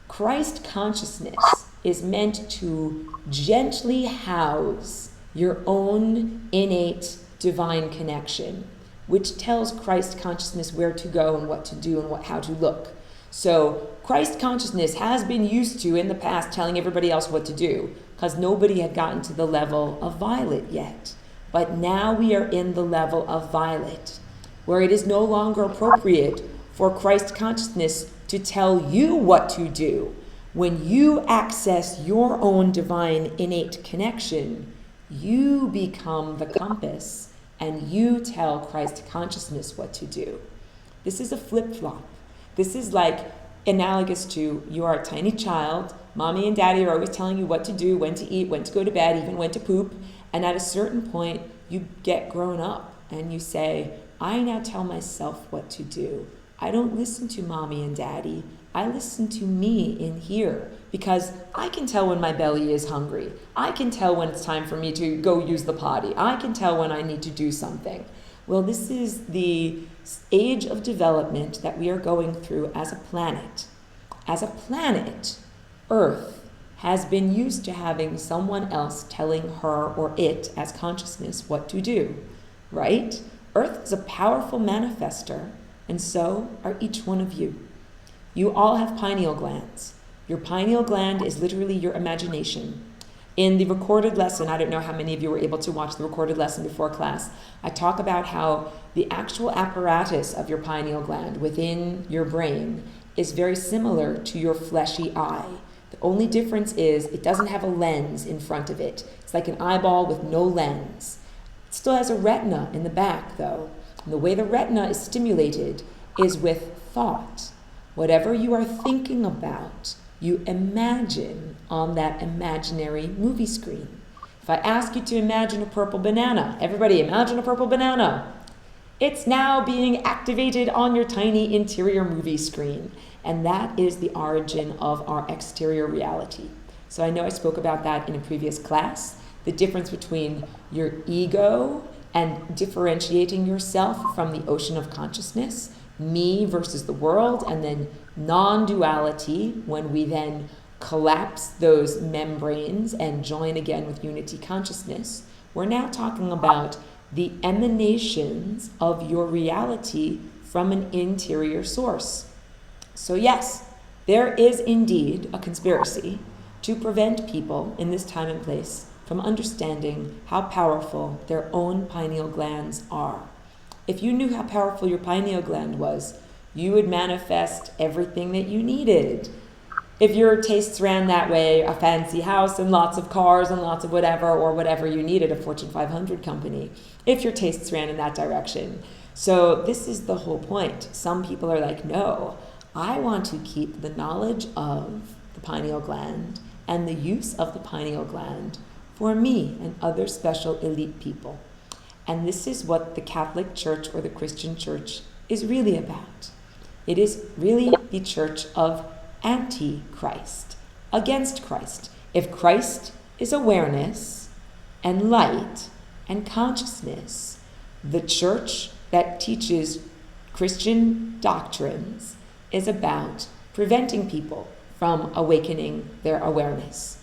Christ consciousness is meant to gently house your own innate divine connection, which tells Christ consciousness where to go and what to do and how to look. So Christ consciousness has been used to in the past telling everybody else what to do, because nobody had gotten to the level of violet yet. But now we are in the level of violet, where it is no longer appropriate for Christ consciousness to tell you what to do. When you access your own divine innate connection, you become the compass and you tell Christ consciousness what to do. This is a flip-flop. This is like analogous to you are a tiny child. Mommy and daddy are always telling you what to do, when to eat, when to go to bed, even when to poop. And at a certain point, you get grown up and you say, I now tell myself what to do. I don't listen to mommy and daddy. I listen to me in here, because I can tell when my belly is hungry. I can tell when it's time for me to go use the potty. I can tell when I need to do something. Well, this is the age of development that we are going through as a planet. As a planet, Earth has been used to having someone else telling her or it as consciousness what to do, right? Earth is a powerful manifester, and so are each one of you. You all have pineal glands. Your pineal gland is literally your imagination. In the recorded lesson, I don't know how many of you were able to watch the recorded lesson before class, I talk about how the actual apparatus of your pineal gland within your brain is very similar to your fleshy eye. The only difference is it doesn't have a lens in front of it. It's like an eyeball with no lens. It still has a retina in the back, though. And the way the retina is stimulated is with thought. Whatever you are thinking about, you imagine on that imaginary movie screen. If I ask you to imagine a purple banana, everybody imagine a purple banana. It's now being activated on your tiny interior movie screen. And that is the origin of our exterior reality. So I know I spoke about that in a previous class, the difference between your ego and differentiating yourself from the ocean of consciousness, me versus the world, and then non-duality, when we then collapse those membranes and join again with unity consciousness. We're now talking about the emanations of your reality from an interior source. So yes, there is indeed a conspiracy to prevent people in this time and place from understanding how powerful their own pineal glands are. If you knew how powerful your pineal gland was, you would manifest everything that you needed. If your tastes ran that way, a fancy house and lots of cars and lots of whatever, or whatever you needed, a Fortune 500 company, if your tastes ran in that direction. So this is the whole point. Some people are like, no, I want to keep the knowledge of the pineal gland and the use of the pineal gland for me and other special elite people. And this is what the Catholic Church or the Christian Church is really about. It is really the church of anti-Christ, against Christ. If Christ is awareness and light and consciousness, the church that teaches Christian doctrines is about preventing people from awakening their awareness.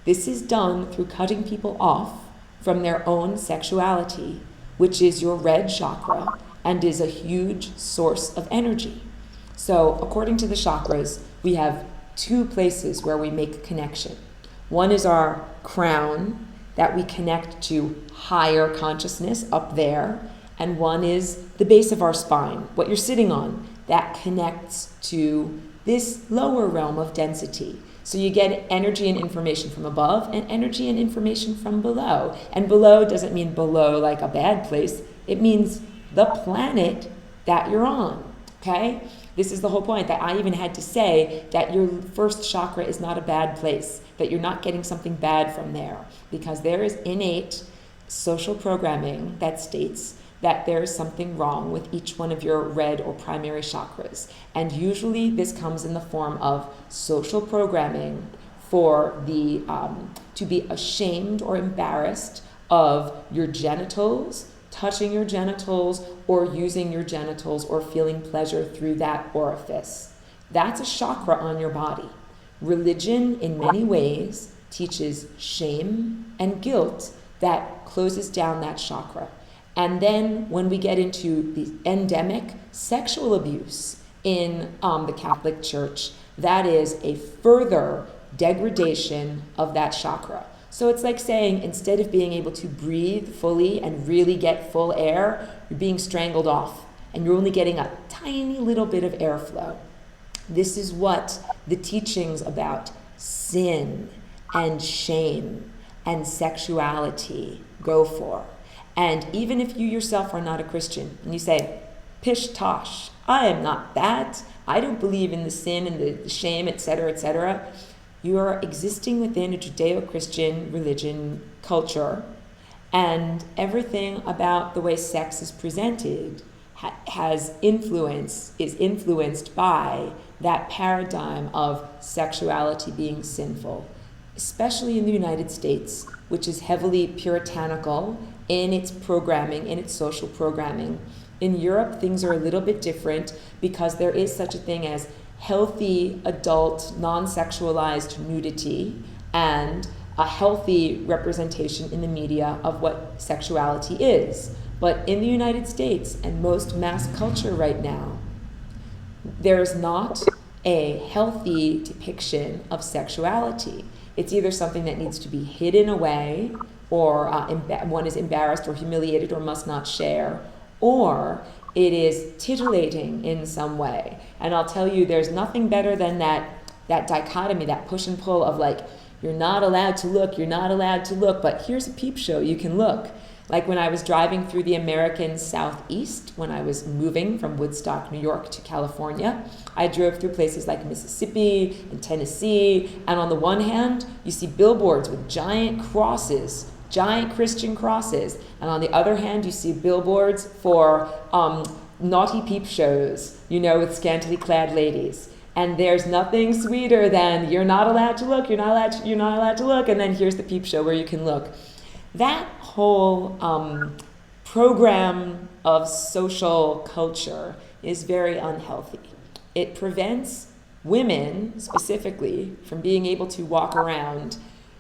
This is done through cutting people off from their own sexuality, which is your red chakra and is a huge source of energy. So according to the chakras, we have two places where we make connection. One is our crown, that we connect to higher consciousness up there, and one is the base of our spine, what you're sitting on, that connects to this lower realm of density. So you get energy and information from above and energy and information from below. And below doesn't mean below like a bad place. It means the planet that you're on, okay? This is the whole point, that I even had to say that your first chakra is not a bad place, that you're not getting something bad from there, because there is innate social programming that states that there is something wrong with each one of your red or primary chakras. And usually this comes in the form of social programming for the to be ashamed or embarrassed of your genitals, touching your genitals, or using your genitals, or feeling pleasure through that orifice. That's a chakra on your body. Religion, in many ways, teaches shame and guilt that closes down that chakra. And then when we get into the endemic sexual abuse in the Catholic Church, that is a further degradation of that chakra. So it's like saying, instead of being able to breathe fully and really get full air, you're being strangled off, and you're only getting a tiny little bit of airflow. This is what the teachings about sin and shame and sexuality go for. And even if you yourself are not a Christian, and you say, pish tosh, I am not that, I don't believe in the sin and the shame, etc., you are existing within a Judeo-Christian religion culture, and everything about the way sex is presented is influenced by that paradigm of sexuality being sinful, especially in the United States, which is heavily puritanical in its programming, in its social programming. In Europe, things are a little bit different because there is such a thing as healthy adult non-sexualized nudity and a healthy representation in the media of what sexuality is. But in the United States and most mass culture right now, there's not a healthy depiction of sexuality. It's either something that needs to be hidden away, or one is embarrassed or humiliated or must not share, or it is titillating in some way. And I'll tell you, there's nothing better than that dichotomy, that push and pull of like, you're not allowed to look, you're not allowed to look, but here's a peep show, you can look. Like when I was driving through the American Southeast, when I was moving from Woodstock, New York to California, I drove through places like Mississippi and Tennessee, and on the one hand, you see billboards with giant crosses, giant Christian crosses, and on the other hand, you see billboards for naughty peep shows, with scantily clad ladies. And there's nothing sweeter than you're not allowed to look, you're not allowed to look, and then here's the peep show where you can look. That whole program of social culture is very unhealthy. It prevents women, specifically, from being able to walk around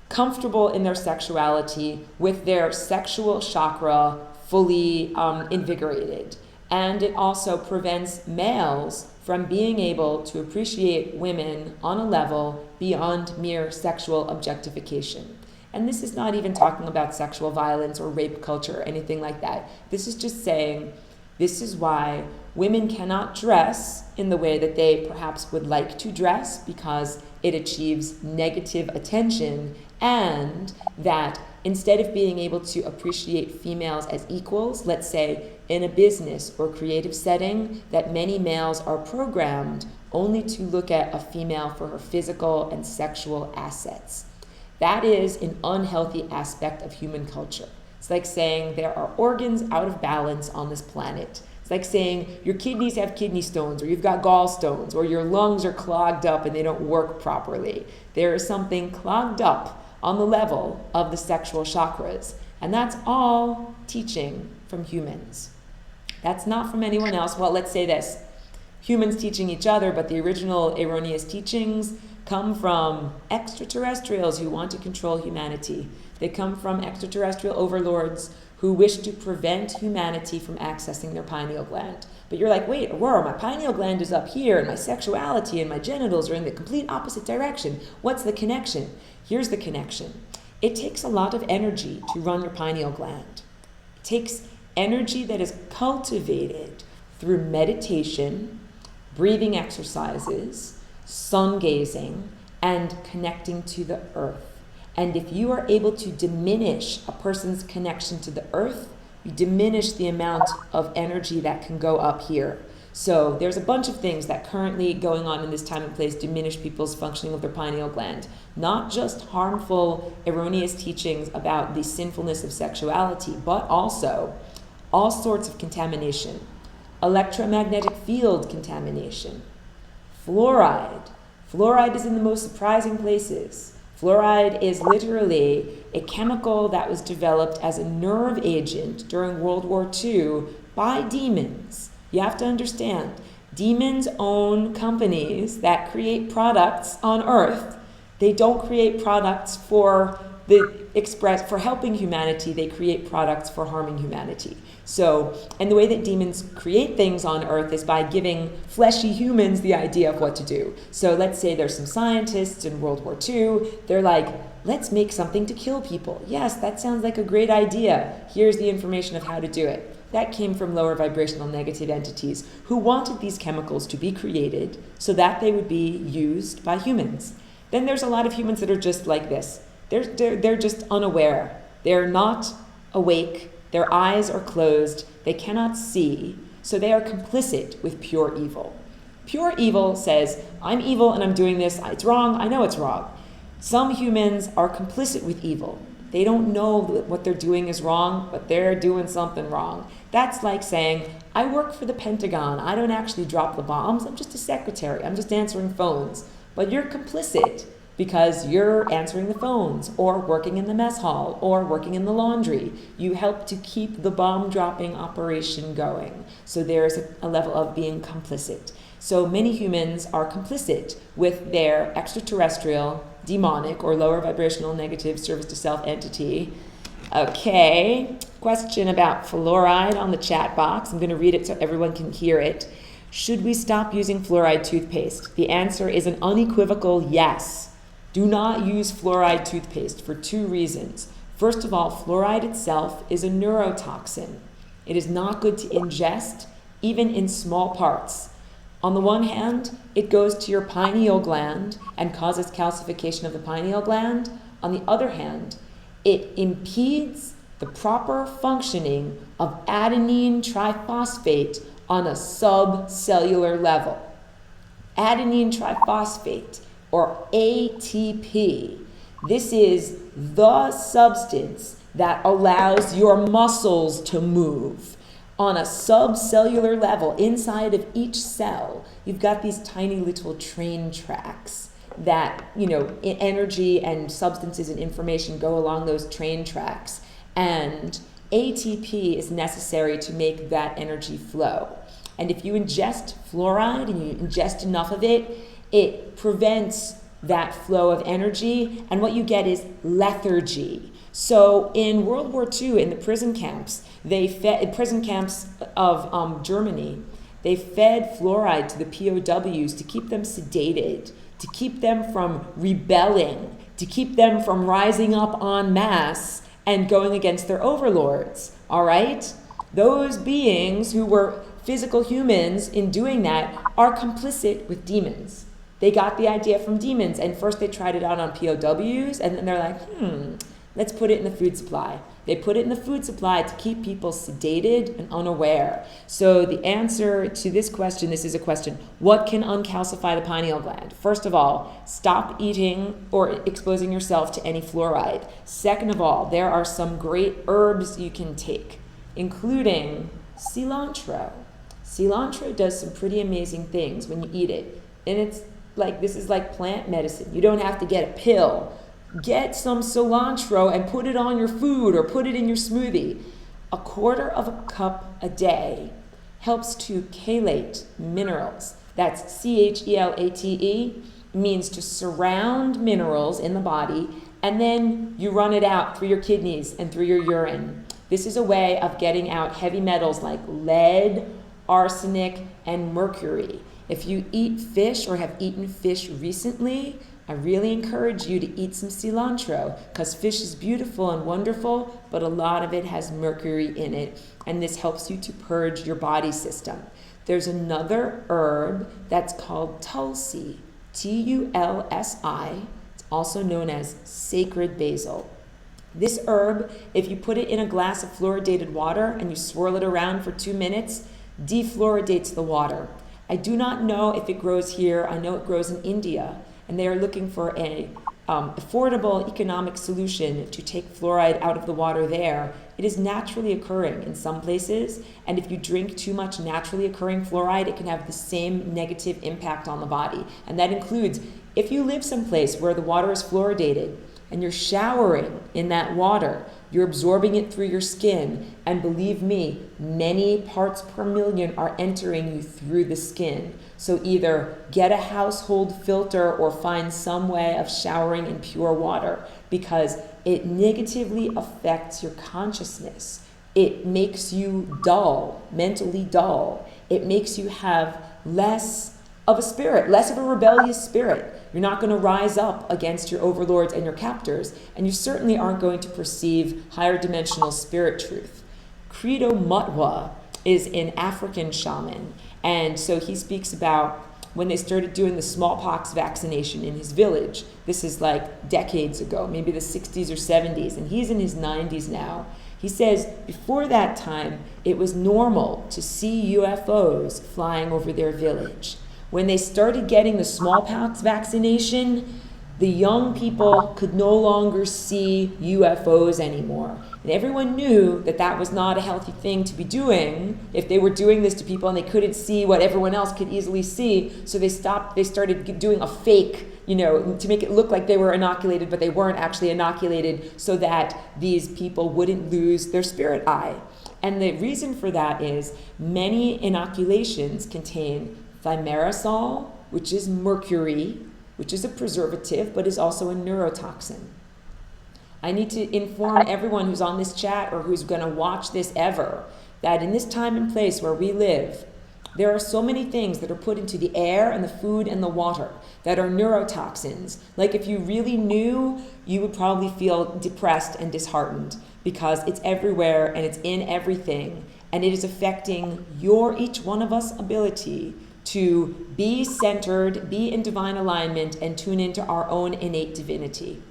comfortable in their sexuality with their sexual chakra fully invigorated. And it also prevents males from being able to appreciate women on a level beyond mere sexual objectification. And this is not even talking about sexual violence or rape culture or anything like that. This is just saying this is why women cannot dress in the way that they perhaps would like to dress because it achieves negative attention, and that instead of being able to appreciate females as equals, let's say in a business or creative setting, that many males are programmed only to look at a female for her physical and sexual assets. That is an unhealthy aspect of human culture. It's like saying there are organs out of balance on this planet. It's like saying your kidneys have kidney stones, or you've got gallstones, or your lungs are clogged up and they don't work properly. There is something clogged up on the level of the sexual chakras. And that's all teaching from humans. That's not from anyone else. Well, let's say this. Humans teaching each other, but the original erroneous teachings come from extraterrestrials who want to control humanity. They come from extraterrestrial overlords who wish to prevent humanity from accessing their pineal gland. But you're like, wait, Aurora, my pineal gland is up here, and my sexuality and my genitals are in the complete opposite direction. What's the connection? Here's the connection. It takes a lot of energy to run your pineal gland. It takes energy that is cultivated through meditation, breathing exercises, sun gazing, and connecting to the earth. And if you are able to diminish a person's connection to the earth, you diminish the amount of energy that can go up here. So there's a bunch of things that currently going on in this time and place diminish people's functioning of their pineal gland. Not just harmful, erroneous teachings about the sinfulness of sexuality, but also all sorts of contamination. Electromagnetic field contamination. Fluoride. Fluoride is in the most surprising places. Fluoride is literally a chemical that was developed as a nerve agent during World War II by demons. You have to understand, demons own companies that create products on Earth. They don't create products for helping humanity. They create products for harming humanity. So, and the way that demons create things on Earth is by giving fleshy humans the idea of what to do. So let's say there's some scientists in World War II. They're like, let's make something to kill people. Yes, that sounds like a great idea. Here's the information of how to do it. That came from lower vibrational negative entities who wanted these chemicals to be created so that they would be used by humans. Then there's a lot of humans that are just like this. They're just unaware. They're not awake. Their eyes are closed. They cannot see. So they are complicit with pure evil. Pure evil says, I'm evil and I'm doing this. It's wrong. I know it's wrong. Some humans are complicit with evil. They don't know that what they're doing is wrong, but they're doing something wrong. That's like saying, I work for the Pentagon. I don't actually drop the bombs. I'm just a secretary. I'm just answering phones. But you're complicit because you're answering the phones or working in the mess hall or working in the laundry. You help to keep the bomb dropping operation going. So there's a level of being complicit. So many humans are complicit with their extraterrestrial, demonic, or lower vibrational negative service to self entity. Okay, question about fluoride on the chat box. I'm going to read it so everyone can hear it. Should we stop using fluoride toothpaste? The answer is an unequivocal yes. Do not use fluoride toothpaste for 2 reasons. First of all, fluoride itself is a neurotoxin. It is not good to ingest, even in small parts. On the one hand, it goes to your pineal gland and causes calcification of the pineal gland. On the other hand, it impedes the proper functioning of adenine triphosphate on a subcellular level. Adenine triphosphate, or ATP. This is the substance that allows your muscles to move. On a subcellular level, inside of each cell, you've got these tiny little train tracks that, energy and substances and information go along those train tracks. And ATP is necessary to make that energy flow. And if you ingest fluoride and you ingest enough of it, it prevents that flow of energy, and what you get is lethargy. So in World War II, in the prison camps, of Germany, they fed fluoride to the POWs to keep them sedated, to keep them from rebelling, to keep them from rising up en masse and going against their overlords, all right? Those beings who were physical humans in doing that are complicit with demons. They got the idea from demons, and first they tried it out on POWs, and then they're like, let's put it in the food supply. They put it in the food supply to keep people sedated and unaware. So the answer to this question, this is a question, what can uncalcify the pineal gland? First of all, stop eating or exposing yourself to any fluoride. Second of all, there are some great herbs you can take, including cilantro. Cilantro does some pretty amazing things when you eat it. And it's like, this is like plant medicine. You don't have to get a pill. Get some cilantro and put it on your food or put it in your smoothie. 1/4 of a cup a day helps to chelate minerals. That's CHELATE, means to surround minerals in the body, and then you run it out through your kidneys and through your urine. This is a way of getting out heavy metals like lead, arsenic, and mercury. If you eat fish or have eaten fish recently, I really encourage you to eat some cilantro, because fish is beautiful and wonderful, but a lot of it has mercury in it, and this helps you to purge your body system. There's another herb that's called tulsi, Tulsi. It's also known as sacred basil. This herb, if you put it in a glass of fluoridated water and you swirl it around for 2 minutes, defluoridates the water. I do not know if it grows here. I know it grows in India, and they are looking for an affordable economic solution to take fluoride out of the water there. It is naturally occurring in some places, and if you drink too much naturally occurring fluoride, it can have the same negative impact on the body. And that includes if you live someplace where the water is fluoridated and you're showering in that water, you're absorbing it through your skin, and believe me, many parts per million are entering you through the skin. So either get a household filter or find some way of showering in pure water, because it negatively affects your consciousness. It makes you dull, mentally dull. It makes you have less of a spirit, less of a rebellious spirit. You're not going to rise up against your overlords and your captors, and you certainly aren't going to perceive higher dimensional spirit truth. Credo Mutwa is an African shaman, and so he speaks about when they started doing the smallpox vaccination in his village. This is like decades ago, maybe the 60s or 70s, and he's in his 90s now. He says before that time, it was normal to see UFOs flying over their village. When they started getting the smallpox vaccination, The young people could no longer see UFOs anymore. And everyone knew that that was not a healthy thing to be doing if they were doing this to people and they couldn't see what everyone else could easily see. So they started doing a fake, to make it look like they were inoculated, but they weren't actually inoculated, so that these people wouldn't lose their spirit eye. And the reason for that is many inoculations contain thimerosal, which is mercury, which is a preservative, but is also a neurotoxin. I need to inform everyone who's on this chat or who's going to watch this ever that in this time and place where we live, there are so many things that are put into the air and the food and the water that are neurotoxins. Like if you really knew, you would probably feel depressed and disheartened because it's everywhere and it's in everything, and it is affecting each one of us ability to be centered, be in divine alignment, and tune into our own innate divinity.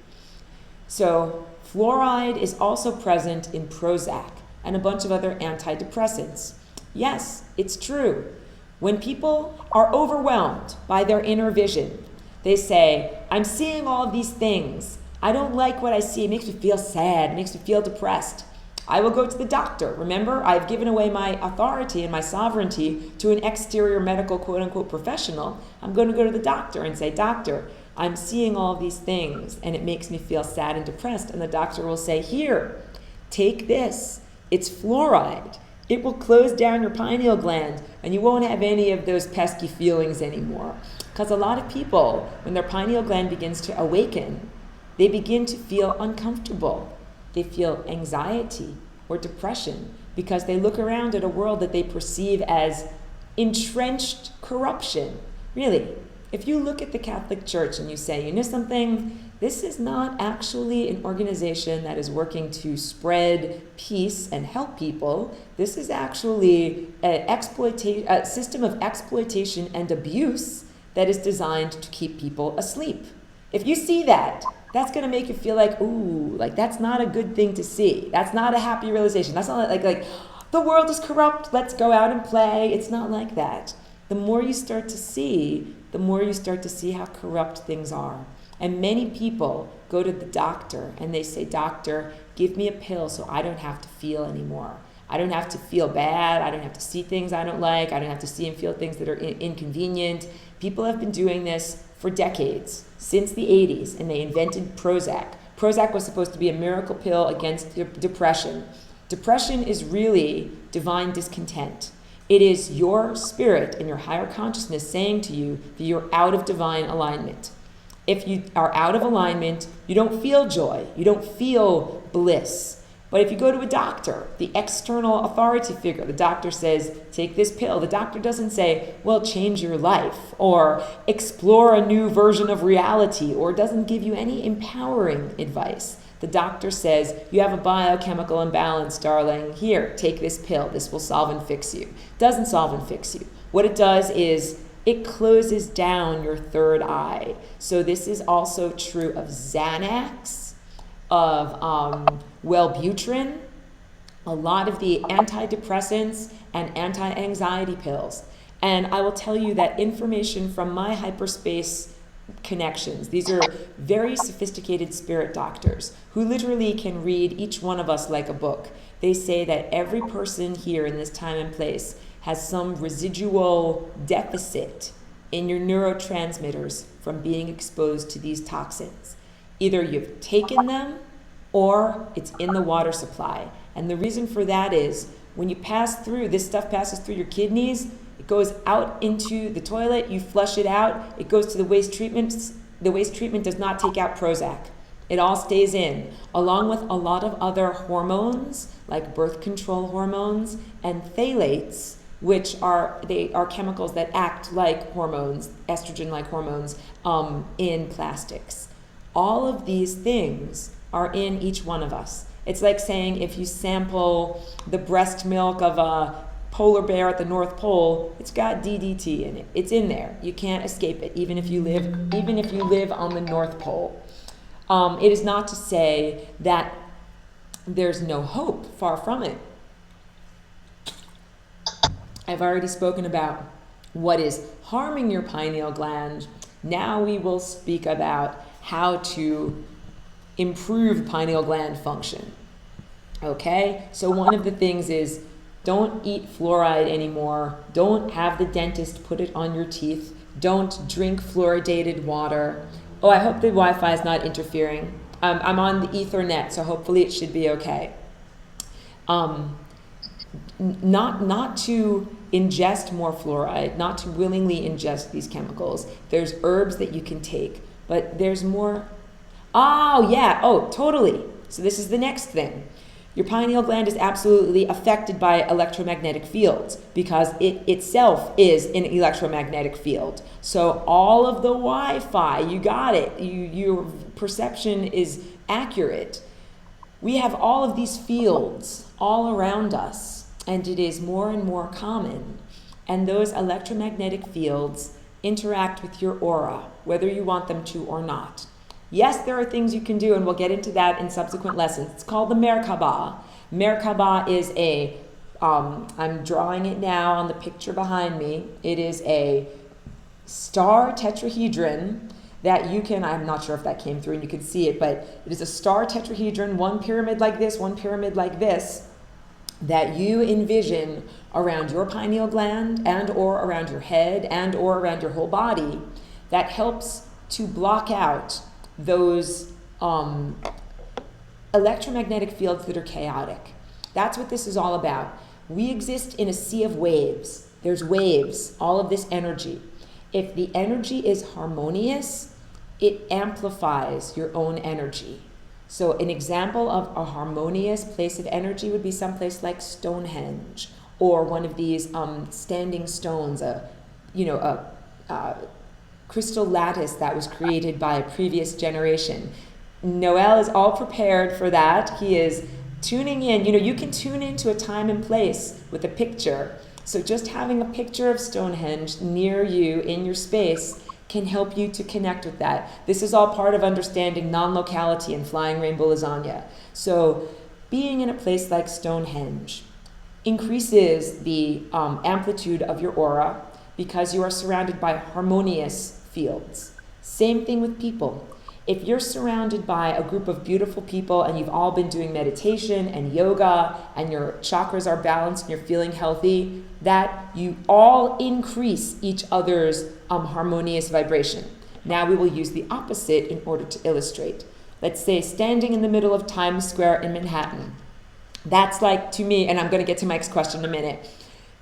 So fluoride is also present in Prozac and a bunch of other antidepressants. Yes, it's true. When people are overwhelmed by their inner vision, they say, I'm seeing all of these things. I don't like what I see. It makes me feel sad. It makes me feel depressed. I will go to the doctor. Remember, I've given away my authority and my sovereignty to an exterior medical quote-unquote professional. I'm going to go to the doctor and say, Doctor, I'm seeing all of these things and it makes me feel sad and depressed. And the doctor will say, here, take this. It's fluoride. It will close down your pineal gland and you won't have any of those pesky feelings anymore. Because a lot of people, when their pineal gland begins to awaken, they begin to feel uncomfortable. They feel anxiety or depression because they look around at a world that they perceive as entrenched corruption. Really, if you look at the Catholic Church and you say, you know something, this is not actually an organization that is working to spread peace and help people. This is actually a system of exploitation and abuse that is designed to keep people asleep. If you see that, that's going to make you feel like, ooh, like that's not a good thing to see. That's not a happy realization. That's not like the world is corrupt, let's go out and play. It's not like that. The more you start to see, the more you start to see how corrupt things are. And many people go to the doctor and they say, Doctor, give me a pill so I don't have to feel anymore. I don't have to feel bad. I don't have to see things I don't like. I don't have to see and feel things that are inconvenient. People have been doing this for decades, since the 80s, and they invented Prozac. Prozac was supposed to be a miracle pill against depression. Depression is really divine discontent. It is your spirit and your higher consciousness saying to you that you're out of divine alignment. If you are out of alignment, you don't feel joy, you don't feel bliss. But if you go to a doctor, the external authority figure, the doctor says, take this pill. The doctor doesn't say, well, change your life, or explore a new version of reality, or doesn't give you any empowering advice. The doctor says, you have a biochemical imbalance, darling. Here, take this pill. This will solve and fix you. Doesn't solve and fix you. What it does is it closes down your third eye. So this is also true of Xanax, of Wellbutrin, a lot of the antidepressants and anti-anxiety pills. And I will tell you that information from my hyperspace connections, these are very sophisticated spirit doctors who literally can read each one of us like a book. They say that every person here in this time and place has some residual deficit in your neurotransmitters from being exposed to these toxins. Either you've taken them or it's in the water supply. And the reason for that is when you pass through, this stuff passes through your kidneys, it goes out into the toilet, you flush it out, it goes to the waste treatment. The waste treatment does not take out Prozac. It all stays in, along with a lot of other hormones, like birth control hormones and phthalates, which are chemicals that act like hormones, estrogen-like hormones, in plastics. All of these things are in each one of us. It's like saying if you sample the breast milk of a polar bear at the North Pole, it's got DDT in it. It's in there. You can't escape it, even if you live on the North Pole. It is not to say that there's no hope. Far from it. I've already spoken about what is harming your pineal gland. Now we will speak about how to improve pineal gland function. Okay, so one of the things is don't eat fluoride anymore. Don't have the dentist put it on your teeth. Don't drink fluoridated water. Oh, I hope the Wi-Fi is not interfering. I'm on the Ethernet, so hopefully it should be okay. Not to ingest more fluoride, not to willingly ingest these chemicals. There's herbs that you can take, but there's more. Oh, yeah. Oh, totally. So this is the next thing. Your pineal gland is absolutely affected by electromagnetic fields because it itself is an electromagnetic field. So all of the Wi-Fi, you got it. Your perception is accurate. We have all of these fields all around us, and it is more and more common. And those electromagnetic fields interact with your aura, whether you want them to or not. Yes, there are things you can do, and we'll get into that in subsequent lessons. It's called the Merkaba. Merkaba is I'm drawing it now on the picture behind me. It is a star tetrahedron that you can, I'm not sure if that came through and you can see it, but it is a star tetrahedron, one pyramid like this, one pyramid like this, that you envision around your pineal gland and or around your head and or around your whole body that helps to block out those electromagnetic fields that are chaotic. That's what this is all about. We exist in a sea of waves. There's waves, all of this energy. If the energy is harmonious, it amplifies your own energy. So an example of a harmonious place of energy would be someplace like Stonehenge, or one of these standing stones, a crystal lattice that was created by a previous generation. Noel is all prepared for that. He is tuning in. You can tune into a time and place with a picture. So just having a picture of Stonehenge near you in your space can help you to connect with that. This is all part of understanding non-locality and flying rainbow lasagna. So being in a place like Stonehenge increases the amplitude of your aura because you are surrounded by harmonious fields. Same thing with people. If you're surrounded by a group of beautiful people and you've all been doing meditation and yoga and your chakras are balanced and you're feeling healthy, that you all increase each other's harmonious vibration. Now we will use the opposite in order to illustrate. Let's say standing in the middle of Times Square in Manhattan. That's like, to me, and I'm going to get to Mike's question in a minute,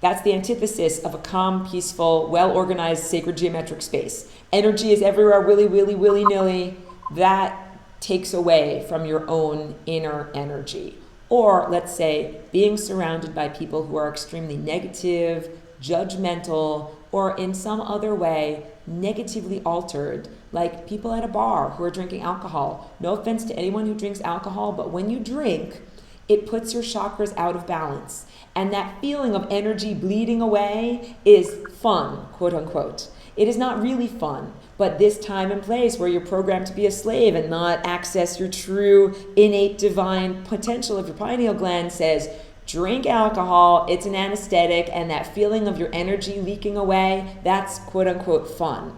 that's the antithesis of a calm, peaceful, well-organized, sacred geometric space. Energy is everywhere, willy-nilly. That takes away from your own inner energy. Or let's say being surrounded by people who are extremely negative, judgmental, or in some other way negatively altered, like people at a bar who are drinking alcohol. No offense to anyone who drinks alcohol, but when you drink, it puts your chakras out of balance. And that feeling of energy bleeding away is fun, quote unquote. It is not really fun, but this time and place where you're programmed to be a slave and not access your true innate divine potential of your pineal gland says, drink alcohol, it's an anesthetic, and that feeling of your energy leaking away, that's quote unquote fun.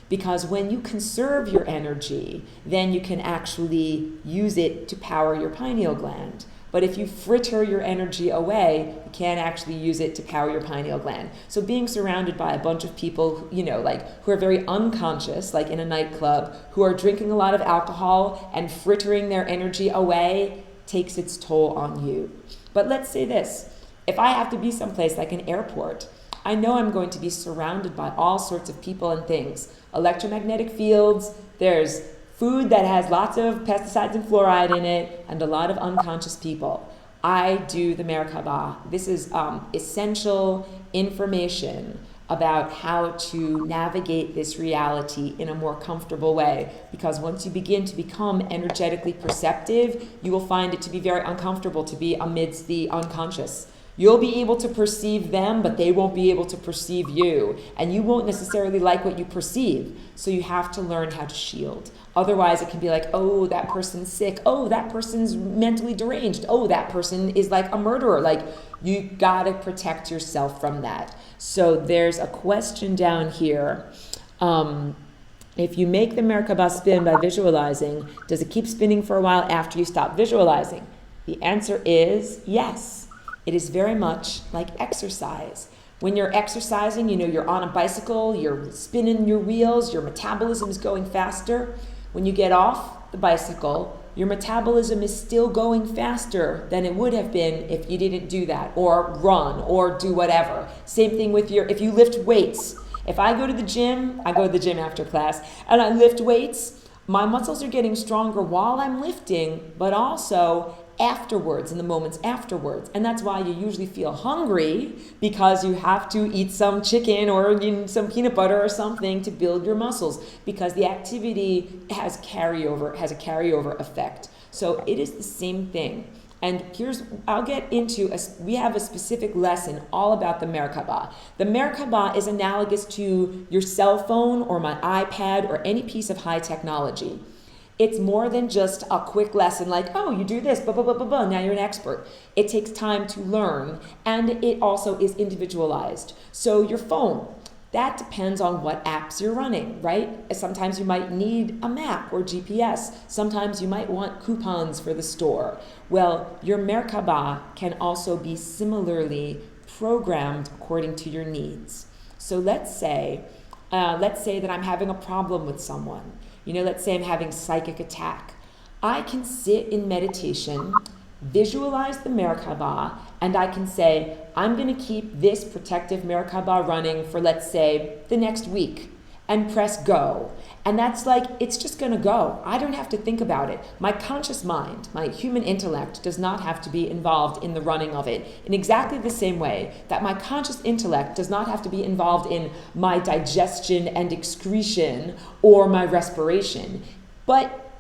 Because when you conserve your energy, then you can actually use it to power your pineal gland. But if you fritter your energy away, you can't actually use it to power your pineal gland. So being surrounded by a bunch of people, who are very unconscious, like in a nightclub, who are drinking a lot of alcohol and frittering their energy away takes its toll on you. But let's say this, if I have to be someplace like an airport, I know I'm going to be surrounded by all sorts of people and things. Electromagnetic fields, there's food that has lots of pesticides and fluoride in it, and a lot of unconscious people. I do the Merkaba. This is essential information about how to navigate this reality in a more comfortable way. Because once you begin to become energetically perceptive, you will find it to be very uncomfortable to be amidst the unconscious. You'll be able to perceive them, but they won't be able to perceive you. And you won't necessarily like what you perceive. So you have to learn how to shield. Otherwise, it can be like, oh, that person's sick. Oh, that person's mentally deranged. Oh, that person is like a murderer. Like, you gotta protect yourself from that. So there's a question down here. if you make the Merkaba spin by visualizing, does it keep spinning for a while after you stop visualizing? The answer is yes. It is very much like exercise. When you're exercising, you're on a bicycle, you're spinning your wheels, your metabolism is going faster. When you get off the bicycle, your metabolism is still going faster than it would have been if you didn't do that, or run, or do whatever. Same thing with if you lift weights. If I go to the gym after class, and I lift weights, my muscles are getting stronger while I'm lifting, but also afterwards, in the moments afterwards. And that's why you usually feel hungry, because you have to eat some chicken or some peanut butter or something to build your muscles, because the activity has a carryover effect. So it is the same thing. And I'll get into, we have a specific lesson all about the Merkaba. The Merkaba is analogous to your cell phone or my iPad or any piece of high technology. It's more than just a quick lesson like, oh, you do this, blah, blah, blah, blah, blah, now you're an expert. It takes time to learn, and it also is individualized. So your phone, that depends on what apps you're running, right? Sometimes you might need a map or GPS. Sometimes you might want coupons for the store. Well, your Merkaba can also be similarly programmed according to your needs. So let's say that I'm having a problem with someone. Let's say I'm having psychic attack. I can sit in meditation, visualize the Merkaba, and I can say, I'm going to keep this protective Merkaba running for, let's say, the next week, and press go. And that's it's just going to go. I don't have to think about it. My conscious mind, my human intellect, does not have to be involved in the running of it, in exactly the same way that my conscious intellect does not have to be involved in my digestion and excretion or my respiration. But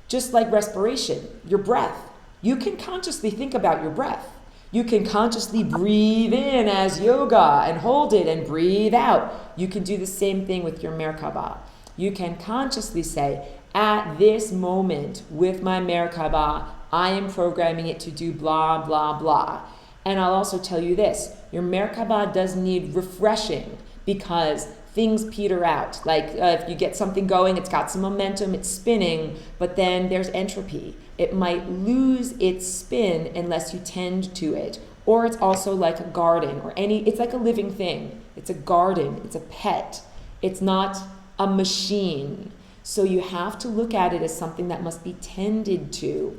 just like respiration, your breath, you can consciously think about your breath. You can consciously breathe in as yoga and hold it and breathe out. You can do the same thing with your Merkaba. You can consciously say, at this moment with my Merkaba, I am programming it to do blah, blah, blah. And I'll also tell you this, your Merkaba does need refreshing, because things peter out. If you get something going, it's got some momentum, it's spinning, but then there's entropy. It might lose its spin unless you tend to it. Or it's also like a garden, it's like a living thing. It's a garden, it's a pet. It's not a machine. So you have to look at it as something that must be tended to.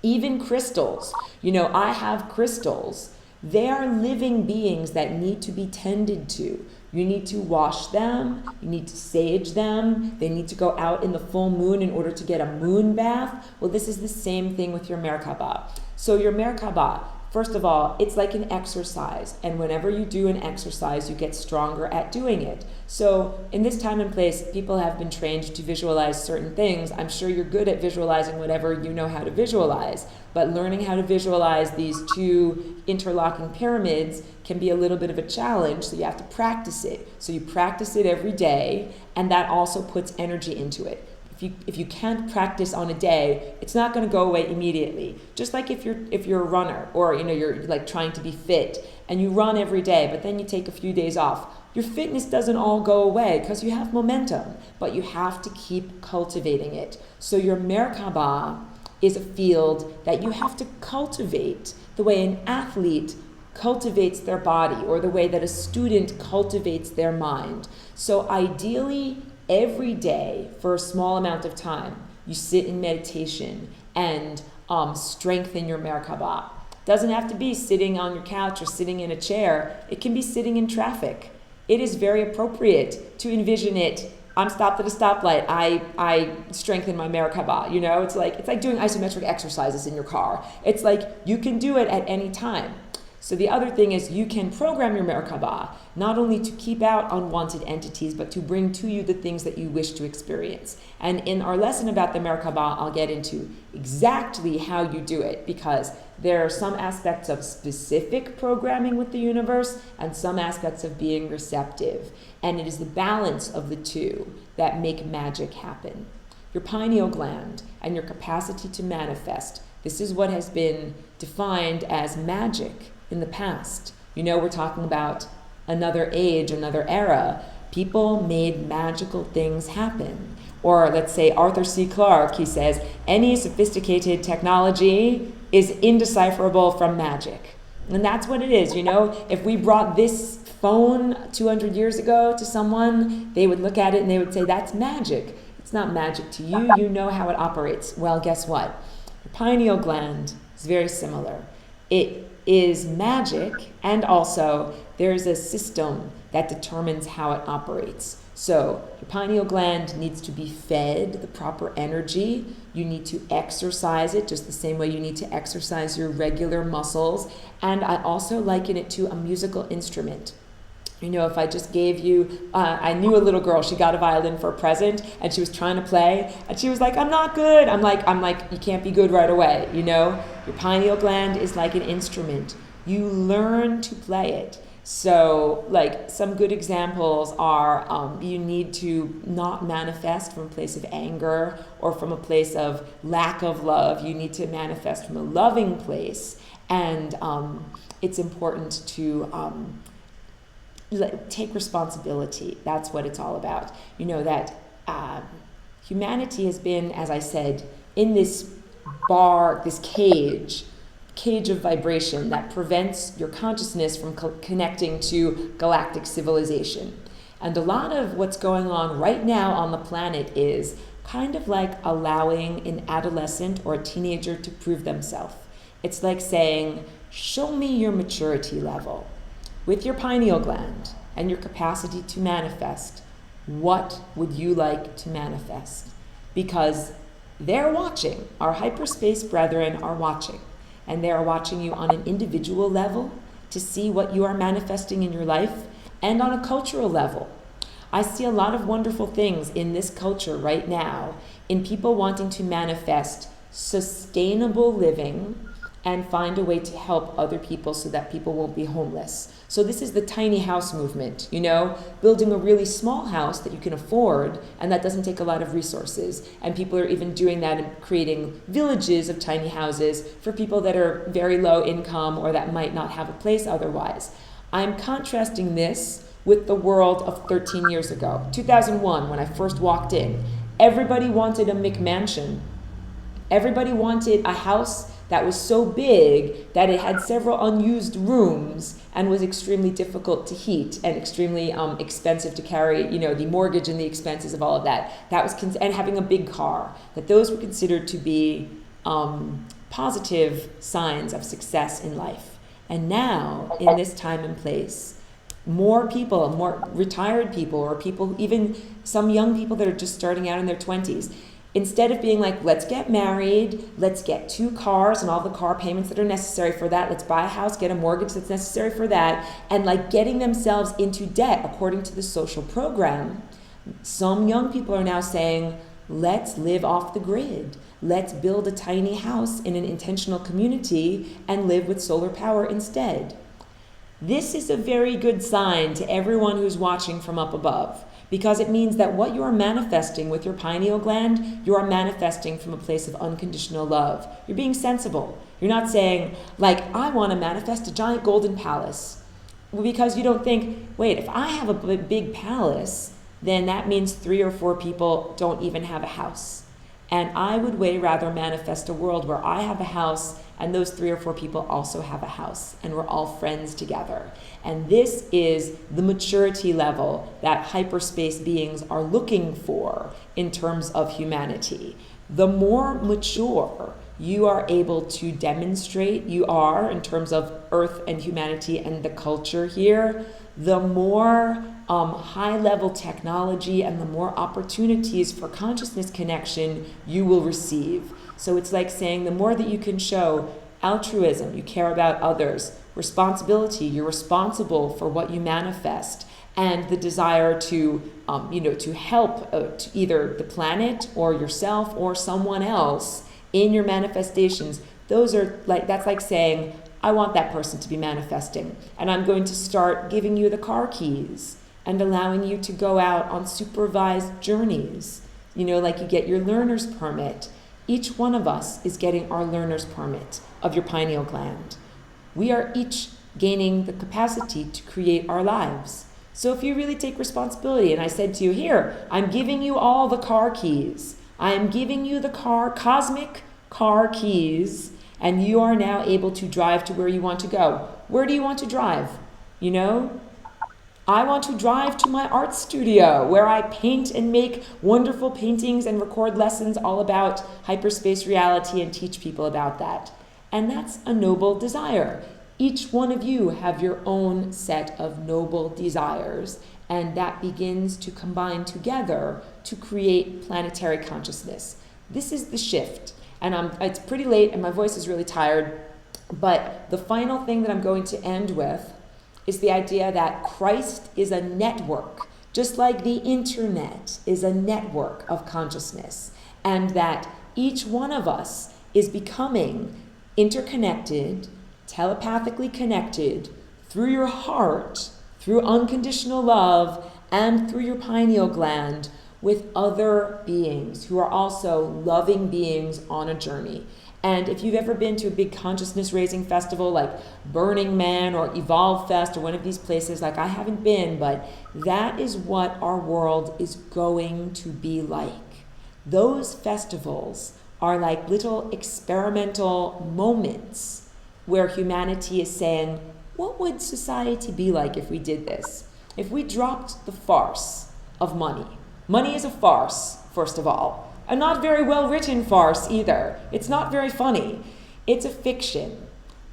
Even crystals. I have crystals. They are living beings that need to be tended to. You need to wash them, you need to sage them, they need to go out in the full moon in order to get a moon bath. Well, this is the same thing with your Merkaba. So your Merkaba, first of all, it's like an exercise, and whenever you do an exercise, you get stronger at doing it. So in this time and place, people have been trained to visualize certain things. I'm sure you're good at visualizing whatever you know how to visualize, but learning how to visualize these two interlocking pyramids can be a little bit of a challenge, so you have to practice it. So you practice it every day, and that also puts energy into it. If you can't practice on a day, it's not going to go away immediately. Just like if you're a runner, or you're trying to be fit and you run every day, but then you take a few days off. Your fitness doesn't all go away because you have momentum, but you have to keep cultivating it. So your Merkaba is a field that you have to cultivate the way an athlete cultivates their body, or the way that a student cultivates their mind. So ideally, every day for a small amount of time, you sit in meditation and strengthen your Merkaba. Doesn't have to be sitting on your couch or sitting in a chair. It can be sitting in traffic. It is very appropriate to envision it. I'm stopped at a stoplight. I strengthen my Merkaba. It's like doing isometric exercises in your car. It's like you can do it at any time. So the other thing is you can program your Merkaba not only to keep out unwanted entities, but to bring to you the things that you wish to experience. And in our lesson about the Merkaba, I'll get into exactly how you do it, because there are some aspects of specific programming with the universe and some aspects of being receptive. And it is the balance of the two that make magic happen. Your pineal gland and your capacity to manifest. This is what has been defined as magic in the past. We're talking about another age, another era, People made magical things happen. Or let's say Arthur C. Clarke, he says, any sophisticated technology is indecipherable from magic. And that's what it is, If we brought this phone 200 years ago to someone, they would look at it and they would say, that's magic. It's not magic to you. You know how it operates. Well, guess what? The pineal gland is very similar. It is magic, and also there's a system that determines how it operates. So your pineal gland needs to be fed the proper energy. You need to exercise it just the same way you need to exercise your regular muscles. And I also liken it to a musical instrument. If I just gave you, I knew a little girl, she got a violin for a present and she was trying to play and she was like, I'm not good. I'm like, you can't be good right away. Your pineal gland is like an instrument. You learn to play it. So some good examples are you need to not manifest from a place of anger or from a place of lack of love. You need to manifest from a loving place. And it's important to take responsibility. That's what it's all about. That humanity has been, as I said, in this this cage of vibration that prevents your consciousness from connecting to galactic civilization. And a lot of what's going on right now on the planet is kind of like allowing an adolescent or a teenager to prove themselves. It's like saying, show me your maturity level. With your pineal gland and your capacity to manifest, what would you like to manifest? Because they're watching. Our hyperspace brethren are watching. And they are watching you on an individual level to see what you are manifesting in your life, and on a cultural level. I see a lot of wonderful things in this culture right now in people wanting to manifest sustainable living and find a way to help other people so that people won't be homeless. So this is the tiny house movement, building a really small house that you can afford and that doesn't take a lot of resources. And people are even doing that and creating villages of tiny houses for people that are very low income or that might not have a place otherwise. I'm contrasting this with the world of 13 years ago, 2001, when I first walked in. Everybody wanted a McMansion. Everybody wanted a house that was so big that it had several unused rooms and was extremely difficult to heat and extremely expensive to carry, the mortgage and the expenses of all of that. That was and having a big car. That those were considered to be positive signs of success in life. And now, in this time and place, more people, more retired people, or people, even some young people that are just starting out in their 20s, instead of being like, let's get married, let's get 2 cars and all the car payments that are necessary for that, let's buy a house, get a mortgage that's necessary for that, and getting themselves into debt according to the social program, some young people are now saying, let's live off the grid. Let's build a tiny house in an intentional community and live with solar power instead. This is a very good sign to everyone who's watching from up above, because it means that what you are manifesting with your pineal gland, you are manifesting from a place of unconditional love. You're being sensible. You're not saying, I want to manifest a giant golden palace, because you don't think, wait, if I have a big palace, then that means 3 or 4 people don't even have a house. And I would way rather manifest a world where I have a house and those 3 or 4 people also have a house and we're all friends together. And this is the maturity level that hyperspace beings are looking for in terms of humanity. The more mature you are able to demonstrate you are in terms of Earth and humanity and the culture here, the more high-level technology and the more opportunities for consciousness connection you will receive. So it's like saying the more that you can show altruism, you care about others, responsibility, you're responsible for what you manifest, and the desire to help to either the planet or yourself or someone else in your manifestations. That's like saying, I want that person to be manifesting, and I'm going to start giving you the car keys and allowing you to go out on supervised journeys. Like you get your learner's permit. Each one of us is getting our learner's permit of your pineal gland. We are each gaining the capacity to create our lives. So if you really take responsibility, and I said to you, here, I'm giving you all the car keys. I am giving you the cosmic car keys, and you are now able to drive to where you want to go. Where do you want to drive? You know, I want to drive to my art studio where I paint and make wonderful paintings and record lessons all about hyperspace reality and teach people about that. And that's a noble desire. Each one of you have your own set of noble desires, and that begins to combine together to create planetary consciousness. This is the shift. And it's pretty late and my voice is really tired, but the final thing that I'm going to end with is the idea that Christ is a network, just like the internet is a network of consciousness, and that each one of us is becoming interconnected, telepathically connected through your heart, through unconditional love, and through your pineal gland with other beings who are also loving beings on a journey. And if you've ever been to a big consciousness raising festival like Burning Man or Evolve Fest or one of these places, like I haven't been, but that is what our world is going to be like. Those festivals are like little experimental moments where humanity is saying, what would society be like if we did this? If we dropped the farce of money. Money is a farce, first of all. A not very well written farce either. It's not very funny. It's a fiction.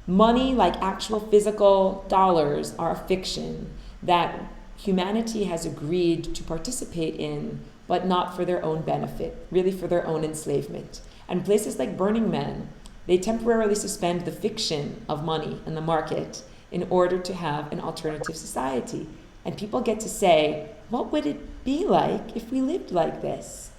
Money, like actual physical dollars, are a fiction that humanity has agreed to participate in, but not for their own benefit, really for their own enslavement. And places like Burning Man, they temporarily suspend the fiction of money in the market in order to have an alternative society. And people get to say, what would it be like if we lived like this?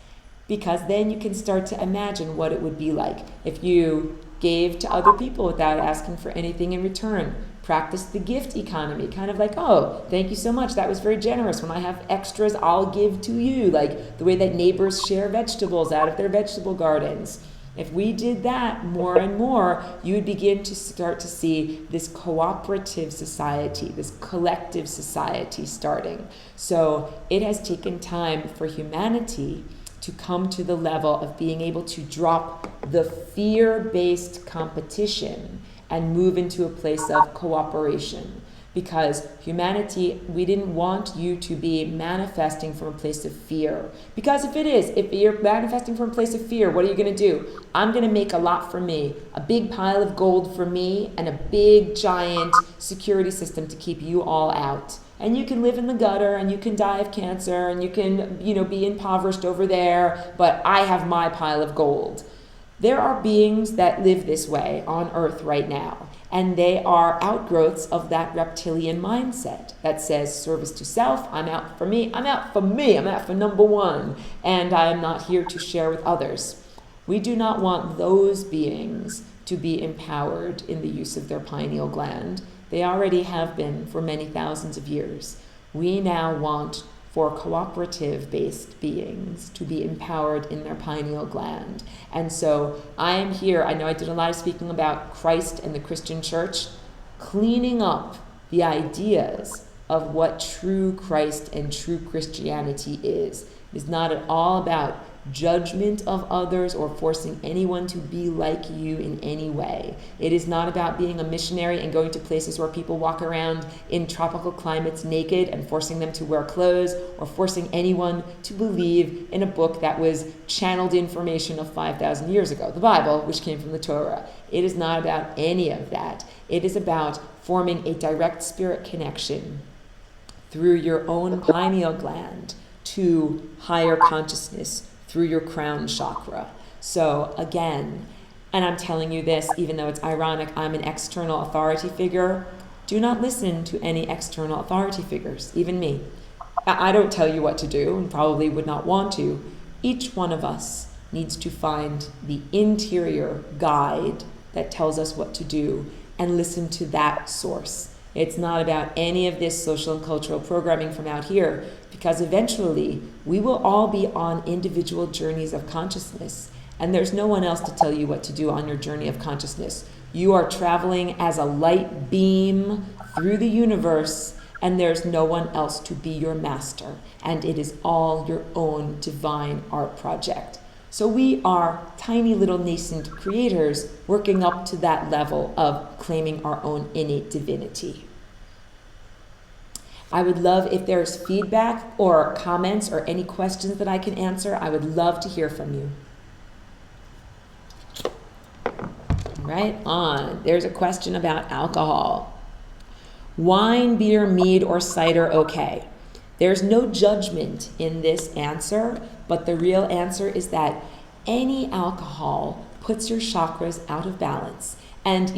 Because then you can start to imagine what it would be like if you gave to other people without asking for anything in return. Practice the gift economy, kind of like, oh, thank you so much, that was very generous. When I have extras, I'll give to you, like the way that neighbors share vegetables out of their vegetable gardens. If we did that more and more, you would begin to start to see this cooperative society, this collective society starting. So it has taken time for humanity to come to the level of being able to drop the fear-based competition and move into a place of cooperation. Because humanity, we didn't want you to be manifesting from a place of fear. Because if you're manifesting from a place of fear, what are you going to do? I'm going to make a lot for me, a big pile of gold for me, and a big giant security system to keep you all out. And you can live in the gutter, and you can die of cancer, and you can, be impoverished over there, but I have my pile of gold. There are beings that live this way on Earth right now. And they are outgrowths of that reptilian mindset that says service to self, I'm out for me, I'm out for number one, and I am not here to share with others. We do not want those beings to be empowered in the use of their pineal gland. They already have been for many thousands of years. We now want for cooperative-based beings to be empowered in their pineal gland. And so I am here, I know I did a lot of speaking about Christ and the Christian church, cleaning up the ideas of what true Christ and true Christianity is. It is not at all about judgment of others or forcing anyone to be like you in any way. It is not about being a missionary and going to places where people walk around in tropical climates naked and forcing them to wear clothes or forcing anyone to believe in a book that was channeled information of 5,000 years ago, the Bible, which came from the Torah. It is not about any of that. It is about forming a direct spirit connection through your own pineal gland to higher consciousness through your crown chakra. So again, and I'm telling you this, even though it's ironic, I'm an external authority figure. Do not listen to any external authority figures, even me. I don't tell you what to do and probably would not want to. Each one of us needs to find the interior guide that tells us what to do and listen to that source. It's not about any of this social and cultural programming from out here, because eventually we will all be on individual journeys of consciousness, and there's no one else to tell you what to do on your journey of consciousness. You are traveling as a light beam through the universe, and there's no one else to be your master, and it is all your own divine art project. So we are tiny little nascent creators working up to that level of claiming our own innate divinity. I would love if there's feedback or comments or any questions that I can answer. I would love to hear from you. Right on. There's a question about alcohol. Wine, beer, mead, or cider okay? There's no judgment in this answer, but the real answer is that any alcohol puts your chakras out of balance. And,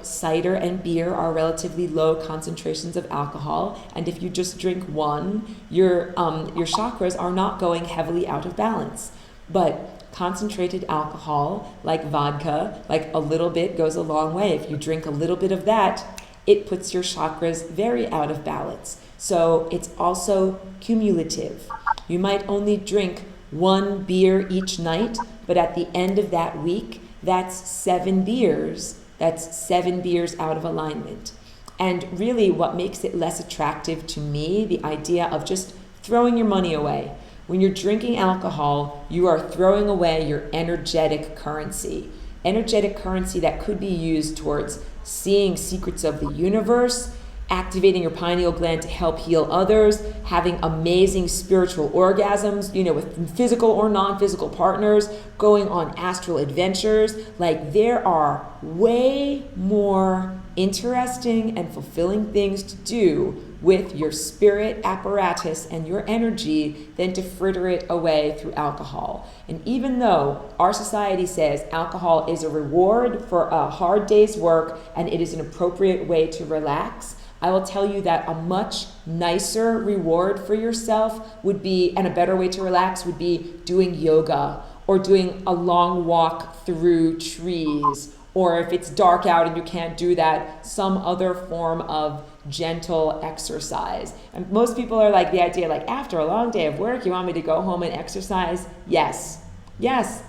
cider and beer are relatively low concentrations of alcohol. And if you just drink one, your chakras are not going heavily out of balance. But concentrated alcohol, like vodka, like a little bit goes a long way. If you drink a little bit of that, it puts your chakras very out of balance. So it's also cumulative. You might only drink one beer each night, but at the end of that week, that's 7 beers. That's 7 beers out of alignment. And really what makes it less attractive to me, the idea of just throwing your money away. When you're drinking alcohol, you are throwing away your energetic currency. Energetic currency that could be used towards seeing secrets of the universe, activating your pineal gland to help heal others, having amazing spiritual orgasms, with physical or non-physical partners, going on astral adventures. Like, there are way more interesting and fulfilling things to do with your spirit apparatus and your energy than to fritter it away through alcohol. And even though our society says alcohol is a reward for a hard day's work and it is an appropriate way to relax, I will tell you that a much nicer reward for yourself would be, and a better way to relax would be doing yoga or doing a long walk through trees, or if it's dark out and you can't do that, some other form of gentle exercise. And most people are like the idea, like, after a long day of work, you want me to go home and exercise? Yes,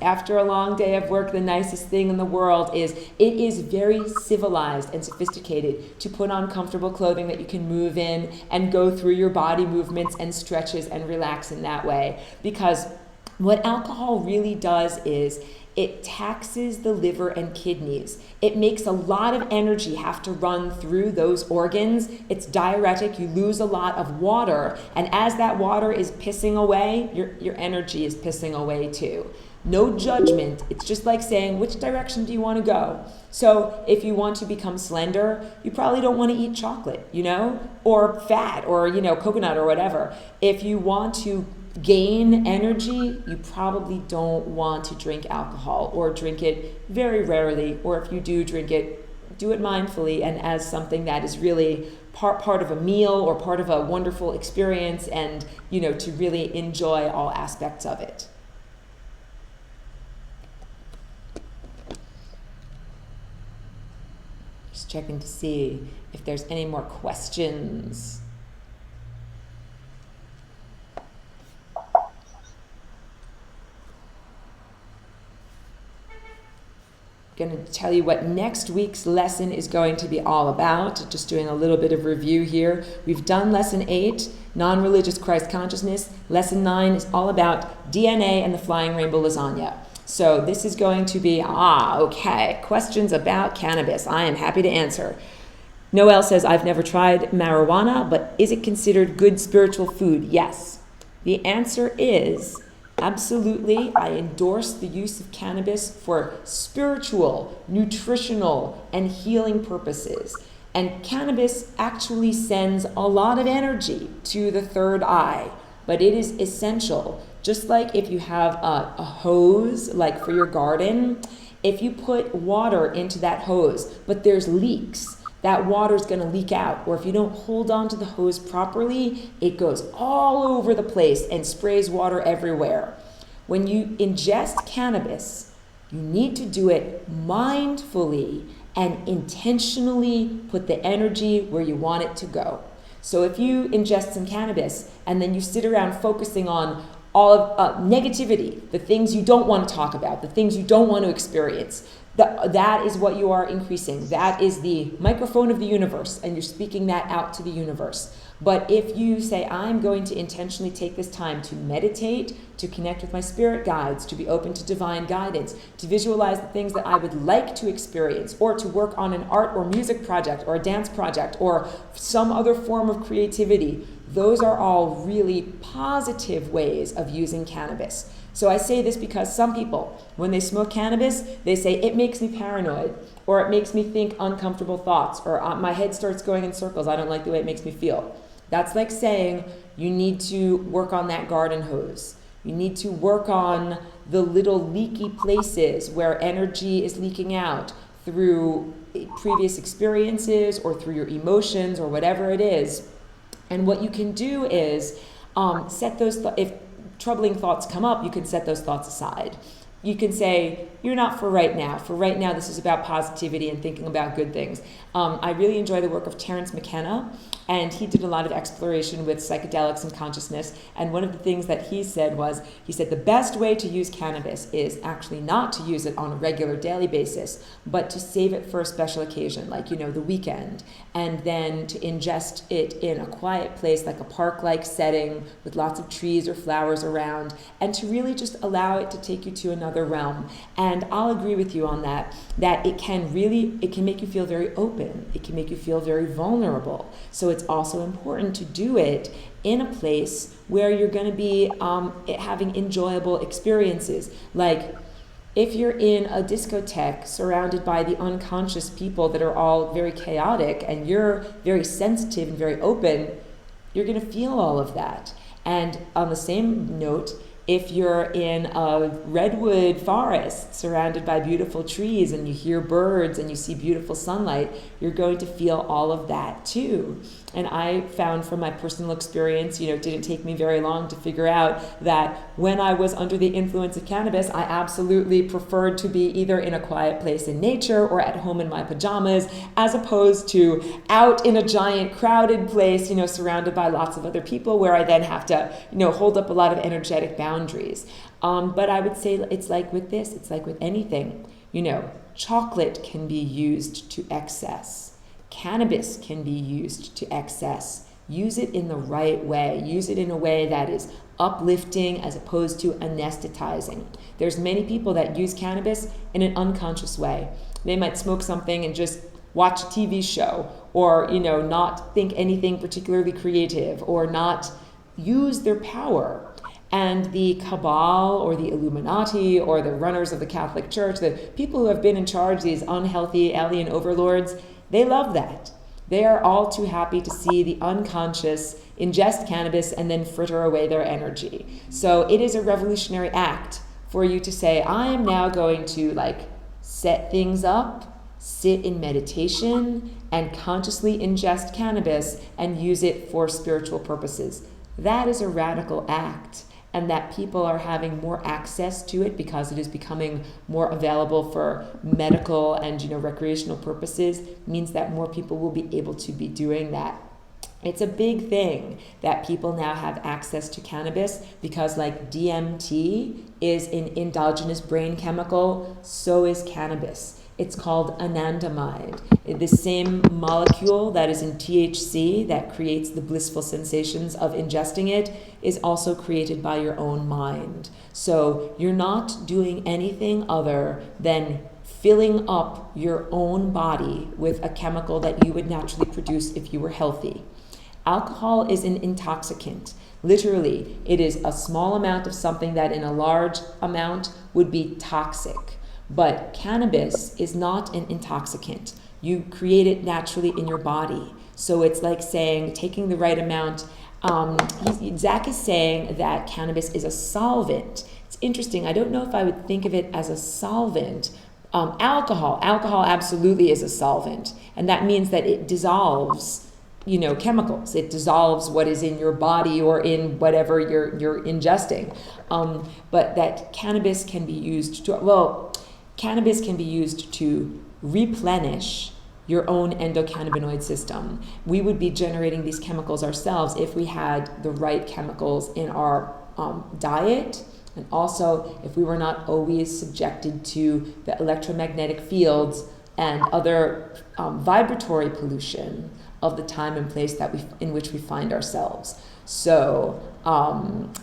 after a long day of work, the nicest thing in the world is it is very civilized and sophisticated to put on comfortable clothing that you can move in and go through your body movements and stretches and relax in that way. Because what alcohol really does is it taxes the liver and kidneys. It makes a lot of energy have to run through those organs. It's diuretic. You lose a lot of water. And as that water is pissing away, your energy is pissing away too. No judgment. It's just like saying, which direction do you want to go? So if you want to become slender, you probably don't want to eat chocolate, or fat, or, coconut or whatever. If you want to gain energy, you probably don't want to drink alcohol, or drink it very rarely, or if you do drink it, do it mindfully and as something that is really part of a meal or part of a wonderful experience, and to really enjoy all aspects of it. Just checking to see if there's any more questions. Going to tell you what next week's lesson is going to be all about. Just doing a little bit of review here. We've done lesson 8, non-religious Christ consciousness. Lesson 9 is all about DNA and the flying rainbow lasagna. So this is going to be, okay, questions about cannabis. I am happy to answer. Noel says, I've never tried marijuana, but is it considered good spiritual food? Yes. The answer is absolutely. I endorse the use of cannabis for spiritual, nutritional, and healing purposes. And cannabis actually sends a lot of energy to the third eye, but it is essential. Just like if you have a hose, like for your garden, if you put water into that hose, but there's leaks, that water is going to leak out. Or if you don't hold on to the hose properly, it goes all over the place and sprays water everywhere. When you ingest cannabis, you need to do it mindfully and intentionally put the energy where you want it to go. So if you ingest some cannabis and then you sit around focusing on all of negativity, the things you don't want to talk about, the things you don't want to experience. That is what you are increasing. That is the microphone of the universe, and you're speaking that out to the universe. But if you say, I'm going to intentionally take this time to meditate, to connect with my spirit guides, to be open to divine guidance, to visualize the things that I would like to experience, or to work on an art or music project or a dance project or some other form of creativity, those are all really positive ways of using cannabis. So I say this because some people, when they smoke cannabis, they say, it makes me paranoid, or it makes me think uncomfortable thoughts, or my head starts going in circles. I don't like the way it makes me feel. That's like saying you need to work on that garden hose. You need to work on the little leaky places where energy is leaking out through previous experiences or through your emotions or whatever it is. And what you can do is set those, if troubling thoughts come up, you can set those thoughts aside. You can say, you're not for right now. For right now, this is about positivity and thinking about good things. I really enjoy the work of Terence McKenna, and he did a lot of exploration with psychedelics and consciousness. And one of the things that he said was, the best way to use cannabis is actually not to use it on a regular daily basis, but to save it for a special occasion, like, the weekend, and then to ingest it in a quiet place, like a park-like setting with lots of trees or flowers around, and to really just allow it to take you to another realm. And I'll agree with you on that it can make you feel very open. It can make you feel very vulnerable. So it's also important to do it in a place where you're going to be having enjoyable experiences. Like if you're in a discotheque surrounded by the unconscious people that are all very chaotic and you're very sensitive and very open, you're going to feel all of that. And on the same note, if you're in a redwood forest surrounded by beautiful trees and you hear birds and you see beautiful sunlight, you're going to feel all of that too. And I found from my personal experience, it didn't take me very long to figure out that when I was under the influence of cannabis, I absolutely preferred to be either in a quiet place in nature or at home in my pajamas, as opposed to out in a giant crowded place, surrounded by lots of other people where I then have to, hold up a lot of energetic boundaries. But I would say it's like with this, it's like with anything. Chocolate can be used to excess. Cannabis can be used to excess. Use it in the right way. Use it in a way that is uplifting as opposed to anesthetizing. There's many people that use cannabis in an unconscious way. They might smoke something and just watch a TV show, or not think anything particularly creative, or not use their power. And the cabal or the Illuminati or the runners of the Catholic Church, the people who have been in charge, these unhealthy alien overlords, they love that. They are all too happy to see the unconscious ingest cannabis and then fritter away their energy. So it is a revolutionary act for you to say, I am now going to set things up, sit in meditation, and consciously ingest cannabis and use it for spiritual purposes. That is a radical act. And that people are having more access to it because it is becoming more available for medical and recreational purposes means that more people will be able to be doing that. It's a big thing that people now have access to cannabis because like DMT is an endogenous brain chemical, so is cannabis. It's called anandamide. The same molecule that is in THC that creates the blissful sensations of ingesting it is also created by your own mind. So you're not doing anything other than filling up your own body with a chemical that you would naturally produce if you were healthy. Alcohol is an intoxicant. Literally, it is a small amount of something that in a large amount would be toxic. But cannabis is not an intoxicant. You create it naturally in your body. So it's like saying, taking the right amount. Zach is saying that cannabis is a solvent. It's interesting. I don't know if I would think of it as a solvent. Alcohol absolutely is a solvent. And that means that it dissolves, chemicals. It dissolves what is in your body or in whatever you're ingesting. But that cannabis can be used to replenish your own endocannabinoid system. We would be generating these chemicals ourselves if we had the right chemicals in our diet, and also if we were not always subjected to the electromagnetic fields and other vibratory pollution of the time and place in which we find ourselves. So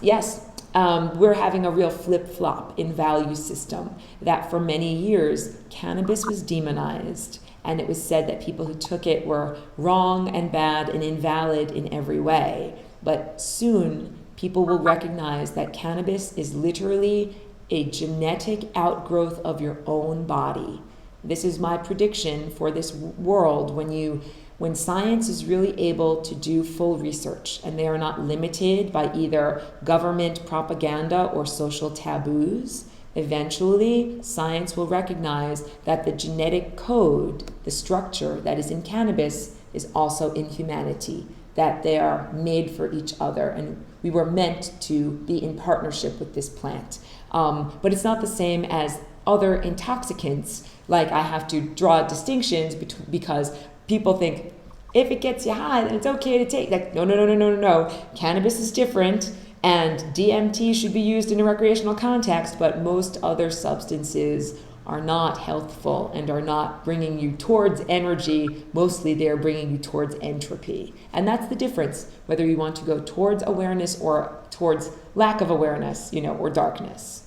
yes, we're having a real flip-flop in value system, that for many years cannabis was demonized, and it was said that people who took it were wrong and bad and invalid in every way. But soon people will recognize that cannabis is literally a genetic outgrowth of your own body. This is my prediction for this world when science is really able to do full research and they are not limited by either government propaganda or social taboos. Eventually, science will recognize that the genetic code, the structure that is in cannabis, is also in humanity, that they are made for each other, and we were meant to be in partnership with this plant. But it's not the same as other intoxicants. Like, I have to draw distinctions because people think if it gets you high, then it's okay to take. Like, no. Cannabis is different, and DMT should be used in a recreational context, but most other substances are not healthful and are not bringing you towards energy. Mostly they're bringing you towards entropy. And that's the difference, whether you want to go towards awareness or towards lack of awareness, or darkness.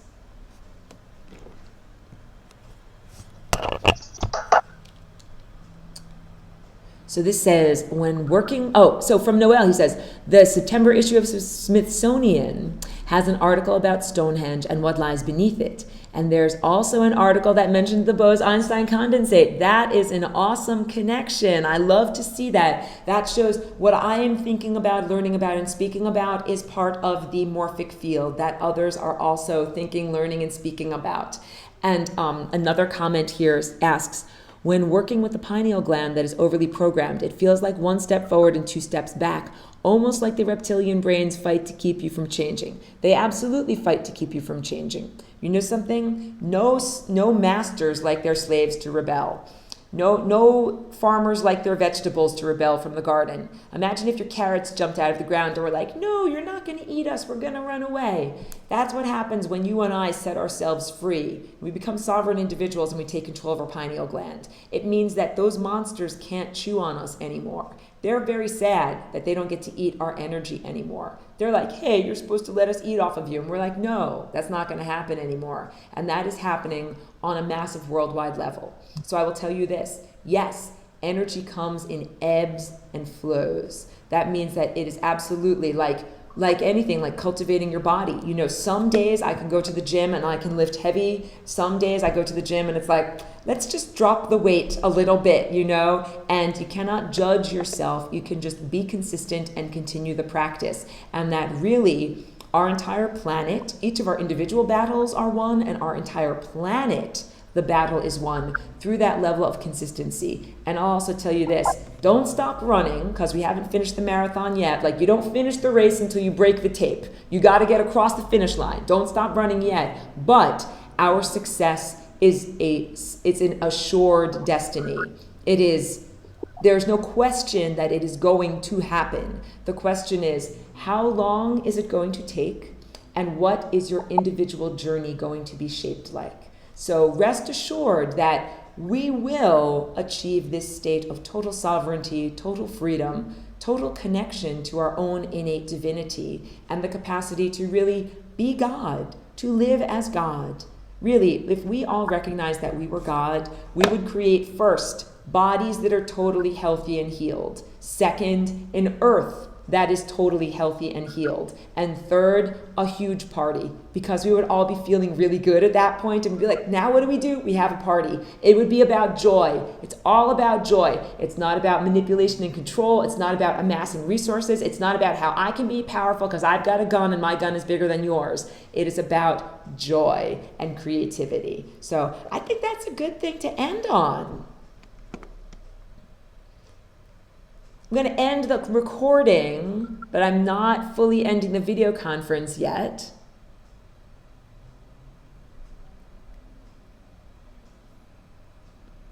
So this says, so from Noel, he says, the September issue of Smithsonian has an article about Stonehenge and what lies beneath it. And there's also an article that mentions the Bose-Einstein condensate. That is an awesome connection. I love to see that. That shows what I am thinking about, learning about, and speaking about is part of the morphic field that others are also thinking, learning, and speaking about. And another comment here asks, when working with the pineal gland that is overly programmed, it feels like one step forward and two steps back, almost like the reptilian brains fight to keep you from changing. They absolutely fight to keep you from changing. You know something? No masters like their slaves to rebel. No farmers like their vegetables to rebel from the garden. Imagine if your carrots jumped out of the ground and were like, no, you're not going to eat us, we're going to run away. That's what happens when you and I set ourselves free. We become sovereign individuals and we take control of our pineal gland. It means that those monsters can't chew on us anymore. They're very sad that they don't get to eat our energy anymore. They're like, hey, you're supposed to let us eat off of you. And we're like, no, that's not going to happen anymore. And that is happening on a massive worldwide level. So I will tell you this. Yes, energy comes in ebbs and flows. That means that it is absolutely like anything, like cultivating your body. Some days I can go to the gym and I can lift heavy. Some days I go to the gym and it's like, let's just drop the weight a little bit, and you cannot judge yourself. You can just be consistent and continue the practice. And that really, our entire planet, each of our individual battles are won, and our entire planet, the battle is won through that level of consistency. And I'll also tell you this, don't stop running, because we haven't finished the marathon yet. Like, you don't finish the race until you break the tape. You got to get across the finish line. Don't stop running yet. But our success it's an assured destiny. There's no question that it is going to happen. The question is, how long is it going to take? And what is your individual journey going to be shaped like? So rest assured that we will achieve this state of total sovereignty, total freedom, total connection to our own innate divinity, and the capacity to really be God, to live as God. Really, if we all recognize that we were God, we would create first bodies that are totally healthy and healed. Second, an earth that is totally healthy and healed. And third, a huge party, because we would all be feeling really good at that point and be like, now what do? We have a party. It would be about joy. It's all about joy. It's not about manipulation and control. It's not about amassing resources. It's not about how I can be powerful because I've got a gun and my gun is bigger than yours. It is about joy and creativity. So I think that's a good thing to end on. I'm going to end the recording, but I'm not fully ending the video conference yet.